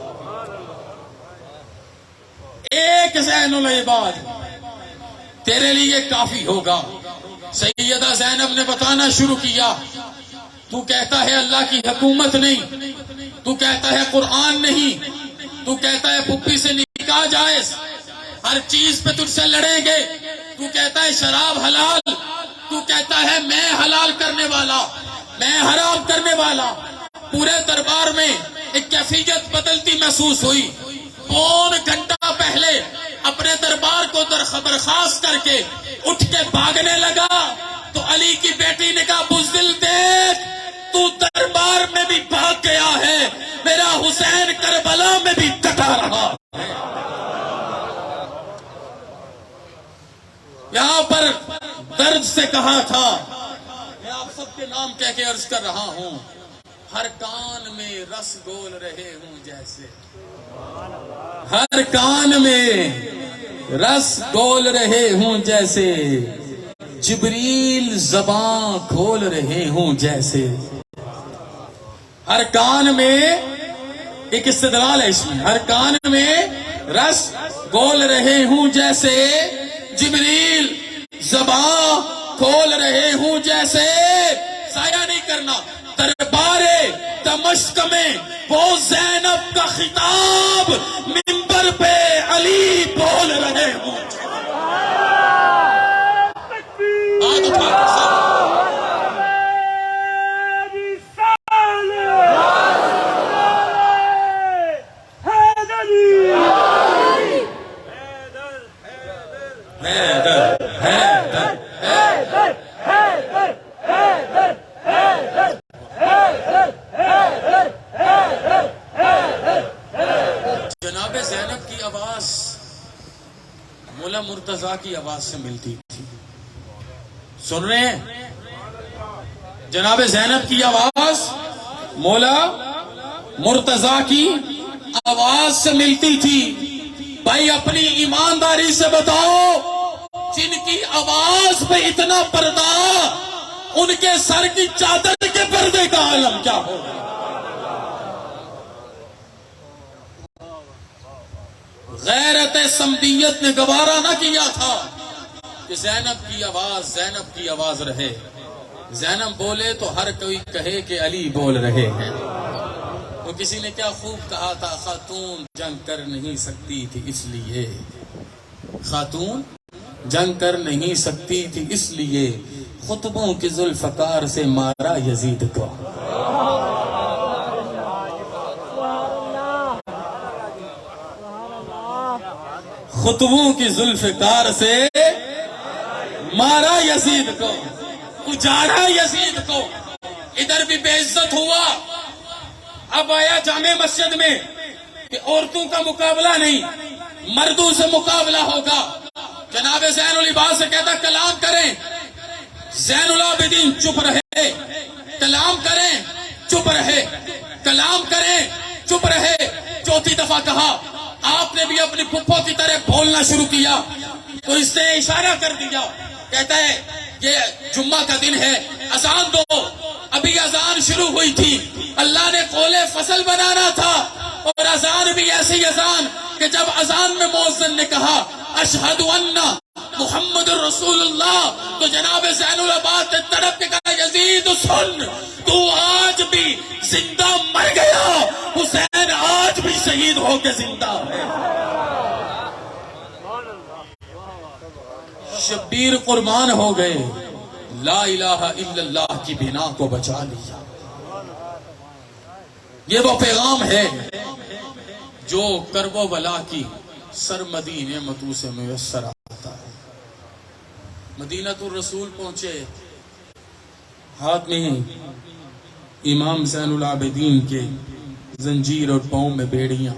ایک زین العباد تیرے لیے کافی ہوگا. سیدہ زینب نے بتانا شروع کیا تو کہتا ہے اللہ کی حکومت نہیں، تو کہتا ہے قرآن نہیں، تو کہتا ہے پھپھی سے نکاح جائز، ہر چیز پہ تجھ سے لڑیں گے، تو کہتا ہے شراب حلال، تو کہتا ہے میں حلال کرنے والا، میں حرام کرنے والا. پورے دربار میں ایک کیفیت بدلتی محسوس ہوئی. پون گھنٹہ پہلے اپنے دربار کو برخاست کر کے اٹھ کے بھاگنے لگا تو علی کی بیٹی نے کہا بزدل دیکھ، تو دربار میں بھی بھاگ گیا ہے، میرا حسین کربلا میں بھی کٹا رہا. یہاں پر درد سے کہا تھا، میں آپ سب کے نام کہہ کے عرض کر رہا ہوں، ہر کان میں رس گول رہے ہوں جیسے، ہر کان میں رس گول رہے ہوں جیسے، جبریل زباں کھول رہے ہوں جیسے. ہر کان میں ایک استدلال ہے اس میں، ہر کان میں رس گول رہے ہوں جیسے، جبریل زباں کھول رہے ہوں جیسے. ضائع نہیں کرنا. دربار دمشق میں وہ زینب کا خطاب منبر پہ علی بول رہے ہوں. جناب زینب کی آواز مولا مرتضیٰ کی آواز سے ملتی تھی. سن رہے ہیں؟ جناب زینب کی آواز مولا مرتضیٰ کی آواز سے ملتی تھی. بھائی اپنی ایمانداری سے بتاؤ، جن کی آواز پہ اتنا پردہ، ان کے سر کی چادر کے پردے کا عالم کیا ہوگا؟ غیرت سمدیت نے گوارا نہ کیا تھا کہ زینب کی آواز رہے. زینب بولے تو ہر کوئی کہے کہ علی بول رہے ہیں. تو کسی نے کیا خوب کہا تھا، خاتون جنگ کر نہیں سکتی تھی اس لیے، خاتون جنگ کر نہیں سکتی تھی اس لیے خطبوں کی ذوالفقار سے مارا یزید کو. خطبوں کی ذوالفقار سے مارا یزید کو، اجاڑا یزید کو. ادھر بھی بے عزت ہوا. اب آیا جامع مسجد میں کہ عورتوں کا مقابلہ نہیں، مردوں سے مقابلہ ہوگا. جناب زین العباد سے کہتا کلام کریں، زین العابدین چپ رہے. کلام کریں چپ رہے، کلام کریں چپ رہے. چوتھی دفعہ کہا. آپ نے بھی اپنی پھپھو کی طرح بولنا شروع کیا تو اس نے اشارہ کر دیا. کہتا ہے یہ جمعہ کا دن ہے، اذان دو. ابھی اذان شروع ہوئی تھی، اللہ نے قول فصل بنانا تھا. اور اذان بھی ایسی اذان کہ جب اذان میں مؤذن نے کہا اشہد ان محمد رسول اللہ، تو جناب زین العباد نے تڑپ کے کہا یزید سن، تو آج بھی زندہ مر گیا، حسین آج بھی شہید ہو کے زندہ ہے. شبیر قربان ہو گئے، لا الہ الا اللہ کی بنا کو بچا لیا. یہ وہ پیغام ہے جو کرب و بلا کی سرمدی نعمتوں سے میسر آتا ہے. مدینۃ الرسول پہنچے، ہاتھ میں امام زین العابدین کے زنجیر اور پاؤں میں بیڑیاں.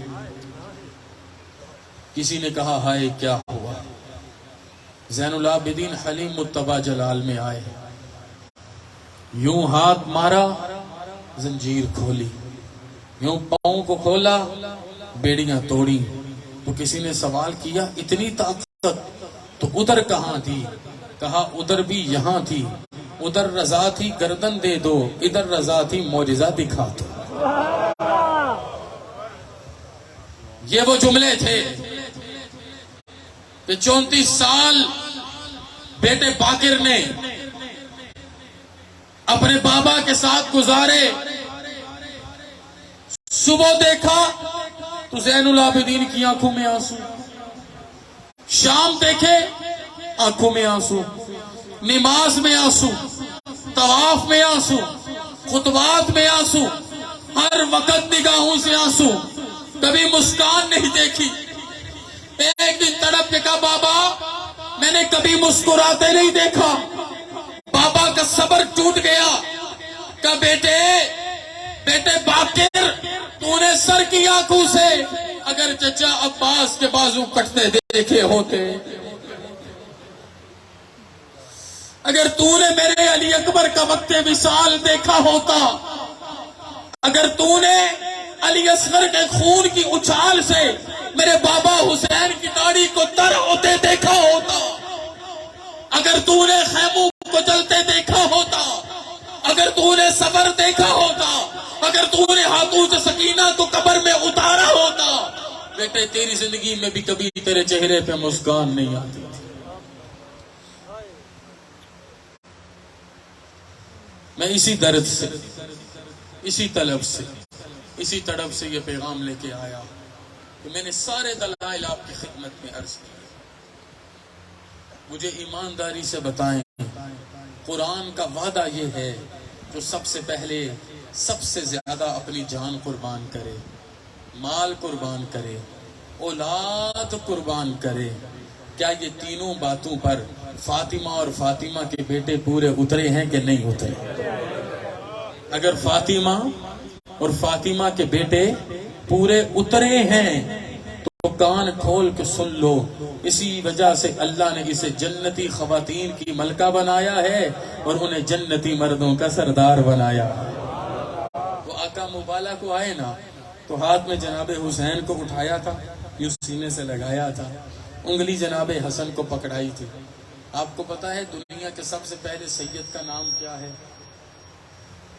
کسی نے کہا ہائے کیا ہوا؟ زین العابدین حلیم متبع جلال میں آئے، یوں ہاتھ مارا زنجیر کھولی، یوں پاؤں کو کھولا بیڑیاں توڑی. تو کسی نے سوال کیا اتنی طاقت تو ادھر کہاں تھی؟ کہا ادھر بھی یہاں تھی. ادھر رضا تھی گردن دے دو، ادھر رضا تھی معجزہ دکھا دو. یہ وہ جملے تھے کہ 34 سال بیٹے باقر نے اپنے بابا کے ساتھ گزارے. صبح دیکھا تو زین العابدین کی آنکھوں میں آنسو، شام دیکھے آنکھوں میں آنسو، نماز میں آنسو، طواف میں آنسو، خطبات میں آنسو، ہر وقت نگاہوں سے آنسو، کبھی مسکان نہیں دیکھی۔ ایک دن تڑپ کے کہا بابا میں نے کبھی مسکراتے نہیں دیکھا۔ بابا کا صبر ٹوٹ گیا۔ کہا بیٹے باقر تو نے سر کی آنکھوں سے اگر چچا عباس کے بازو کٹتے دیکھے ہوتے، اگر تو نے میرے علی اکبر کا وقت وصال دیکھا ہوتا، اگر تو نے علی اصغر کے خون کی اچھال سے میرے بابا حسین کی داڑھی کو تر ہوتے دیکھا ہوتا، اگر تو نے خیموں کو جلتے دیکھا ہوتا، اگر تو نے صبر دیکھا ہوتا، اگر تو نے ہاتھوں سے سکینہ کو قبر میں اتارا ہوتا، بیٹے تیری زندگی میں بھی کبھی تیرے چہرے پہ مسکان نہیں آتی تھی۔ میں اسی درد سے، اسی طلب سے، اسی تڑپ سے یہ پیغام لے کے آیا کہ میں نے سارے دلائل آپ کی خدمت میں عرض کیے۔ مجھے ایمانداری سے بتائیں، قرآن کا وعدہ یہ ہے جو سب سے پہلے سب سے زیادہ اپنی جان قربان کرے، مال قربان کرے، اولاد قربان کرے، کیا یہ تینوں باتوں پر فاطمہ اور فاطمہ کے بیٹے پورے اترے ہیں کہ نہیں اترے؟ اگر فاطمہ اور فاطمہ کے بیٹے پورے اترے ہیں تو کان کھول کے سن لو، اسی وجہ سے اللہ نے اسے جنتی خواتین کی ملکہ بنایا ہے اور انہیں جنتی مردوں کا سردار بنایا۔ وہ آقا مبالہ کو آئے نا تو ہاتھ میں جناب حسین کو اٹھایا تھا، یوں سینے سے لگایا تھا، انگلی جناب حسن کو پکڑائی تھی۔ آپ کو پتا ہے دنیا کے سب سے پہلے سید کا نام کیا ہے؟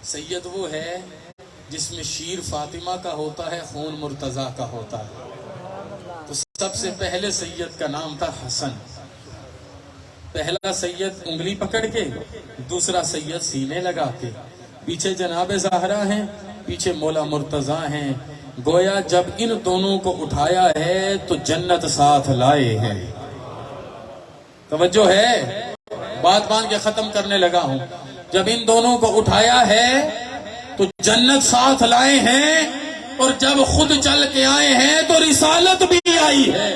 سید وہ ہے جس میں شیر فاطمہ کا ہوتا ہے، خون مرتضیٰ کا ہوتا ہے۔ تو سب سے پہلے سید کا نام تھا حسن۔ پہلا سید انگلی پکڑ کے، دوسرا سید سینے لگا کے، پیچھے جناب زہرا ہیں، پیچھے مولا مرتضیٰ ہیں۔ گویا جب ان دونوں کو اٹھایا ہے تو جنت ساتھ لائے ہیں۔ توجہ ہے، بات مان کے ختم کرنے لگا ہوں۔ جب ان دونوں کو اٹھایا ہے تو جنت ساتھ لائے ہیں، اور جب خود چل کے آئے ہیں تو رسالت بھی آئی ہے۔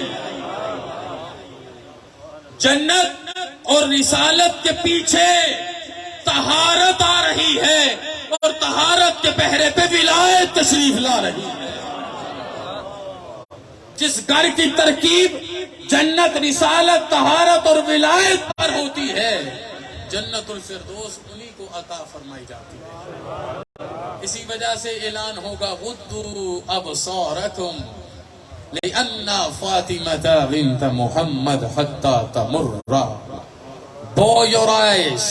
جنت اور رسالت کے پیچھے طہارت آ رہی ہے، اور طہارت کے پہرے پہ ولایت تشریف لا رہی ہے۔ جس گھر کی ترکیب جنت، رسالت، طہارت اور ولایت پر ہوتی ہے، جنت الفردوس انہی کو عطا فرمائی جاتی ہے۔ اسی وجہ سے اعلان ہوگا غضوا ابصارکم لأن فاطمة بنت محمد حتى تمر۔ Bow your eyes،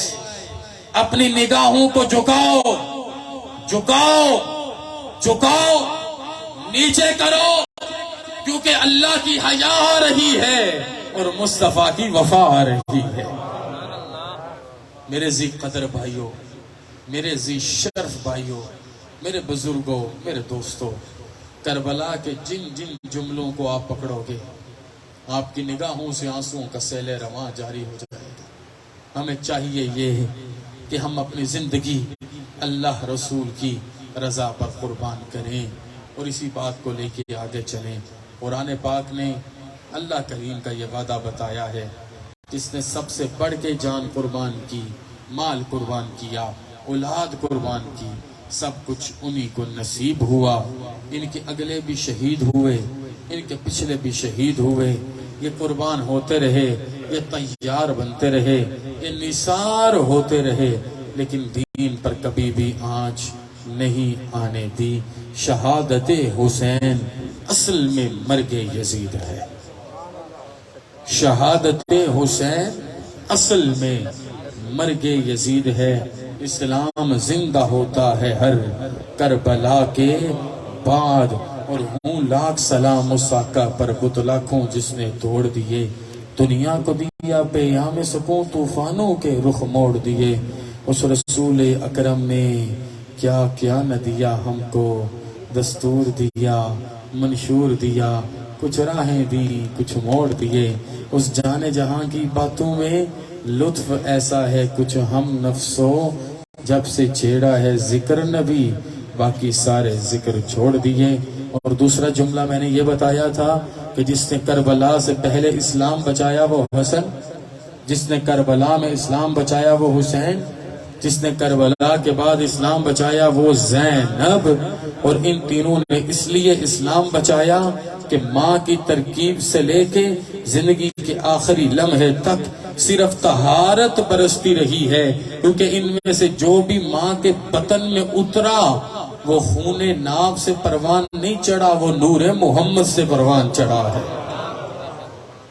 اپنی نگاہوں کو جھکاؤ، جھکاؤ، جھکاؤ، نیچے کرو، کیونکہ اللہ کی حیا آ رہی ہے اور مصطفیٰ کی وفا آ رہی ہے۔ میرے ذی قدر بھائیوں، میرے ذی شرف بھائیوں، میرے بزرگوں، میرے دوستوں، کربلا کے جن جن جملوں کو آپ پکڑو گے، آپ کی نگاہوں سے آنسوؤں کا سیل رواں جاری ہو جائے گا۔ ہمیں چاہیے یہ ہے کہ ہم اپنی زندگی اللہ رسول کی رضا پر قربان کریں اور اسی بات کو لے کے آگے چلیں۔ قرآن پاک نے اللہ کریم کا یہ وعدہ بتایا ہے، جس نے سب سے بڑھ کے جان قربان کی، مال قربان کیا، اولاد قربان کی، سب کچھ انہی کو نصیب ہوا۔ ان کے اگلے بھی شہید ہوئے، ان کے پچھلے بھی شہید ہوئے، یہ قربان ہوتے رہے، یہ تیار بنتے رہے، یہ نثار ہوتے رہے، لیکن دین پر کبھی بھی آنچ نہیں آنے دی۔ شہادت حسین اصل میں مرگ یزید ہے۔ شہادت حسین اصل میں مرگ یزید ہے۔ اسلام زندہ ہوتا ہے ہر کربلا کے بعد، اور ہوں لاکھ سلام اس آقا پر بتلاکھوں جس نے توڑ دیے۔ دنیا کو دیا پیام سکون، طوفانوں کے رخ موڑ دیے۔ اس رسول اکرم نے کیا کیا نہ دیا ہم کو، دستور دیا، منشور دیا، کچھ راہیں دی، کچھ موڑ دیے۔ اس جانے جہاں کی باتوں میں لطف ایسا ہے کچھ ہم نفسوں، جب سے چھیڑا ہے ذکر نبی باقی سارے ذکر چھوڑ دیے۔ اور دوسرا جملہ میں نے یہ بتایا تھا کہ جس نے کربلا سے پہلے اسلام بچایا وہ حسن، جس نے کربلا میں اسلام بچایا وہ حسین، جس نے کربلا کے بعد اسلام بچایا وہ زینب۔ اور ان تینوں نے اس لیے اسلام بچایا کہ ماں کی ترکیب سے لے کے زندگی کے آخری لمحے تک صرف طہارت برستی رہی ہے، کیونکہ ان میں سے جو بھی ماں کے بطن میں اترا وہ خون ناب سے پروان نہیں چڑھا، وہ نور محمد سے پروان چڑھا ہے۔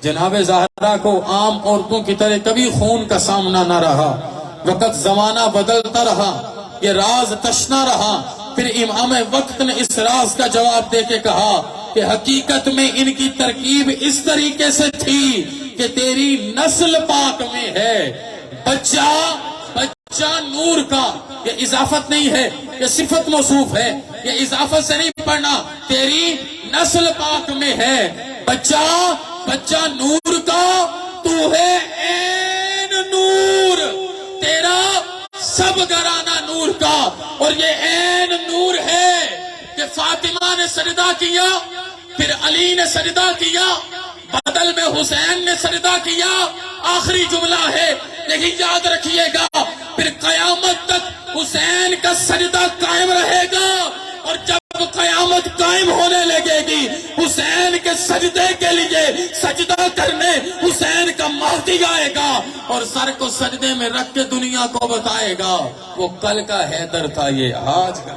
جناب زہرا کو عام عورتوں کی طرح کبھی خون کا سامنا نہ رہا، وقت زمانہ بدلتا رہا، یہ راز تشنا رہا، پھر امام وقت نے اس راز کا جواب دے کے کہا کہ حقیقت میں ان کی ترکیب اس طریقے سے تھی کہ تیری نسل پاک میں ہے، بچہ نور کا، یہ اضافت نہیں ہے، یہ صفت موصوف ہے، یہ اضافت سے نہیں پڑھنا، تیری نسل پاک میں ہے، بچہ نور کا، تو ہے عین نور، تیرا سب گرانہ نور کا۔ اور یہ عین نور ہے کہ فاطمہ نے سجدہ کیا، پھر علی نے سجدہ کیا، بدل میں حسین نے سجدہ کیا، آخری جملہ ہے لیکن یاد رکھیے گا پھر قیامت تک حسین کا سجدہ قائم رہے گا، اور جب قیامت قائم ہونے لگے گی حسین کے سجدے کے لیے سجدہ کرنے حسین کا مہدی آئے گا، اور سر کو سجدے میں رکھ کے دنیا کو بتائے گا وہ کل کا حیدر تھا، یہ آج کا۔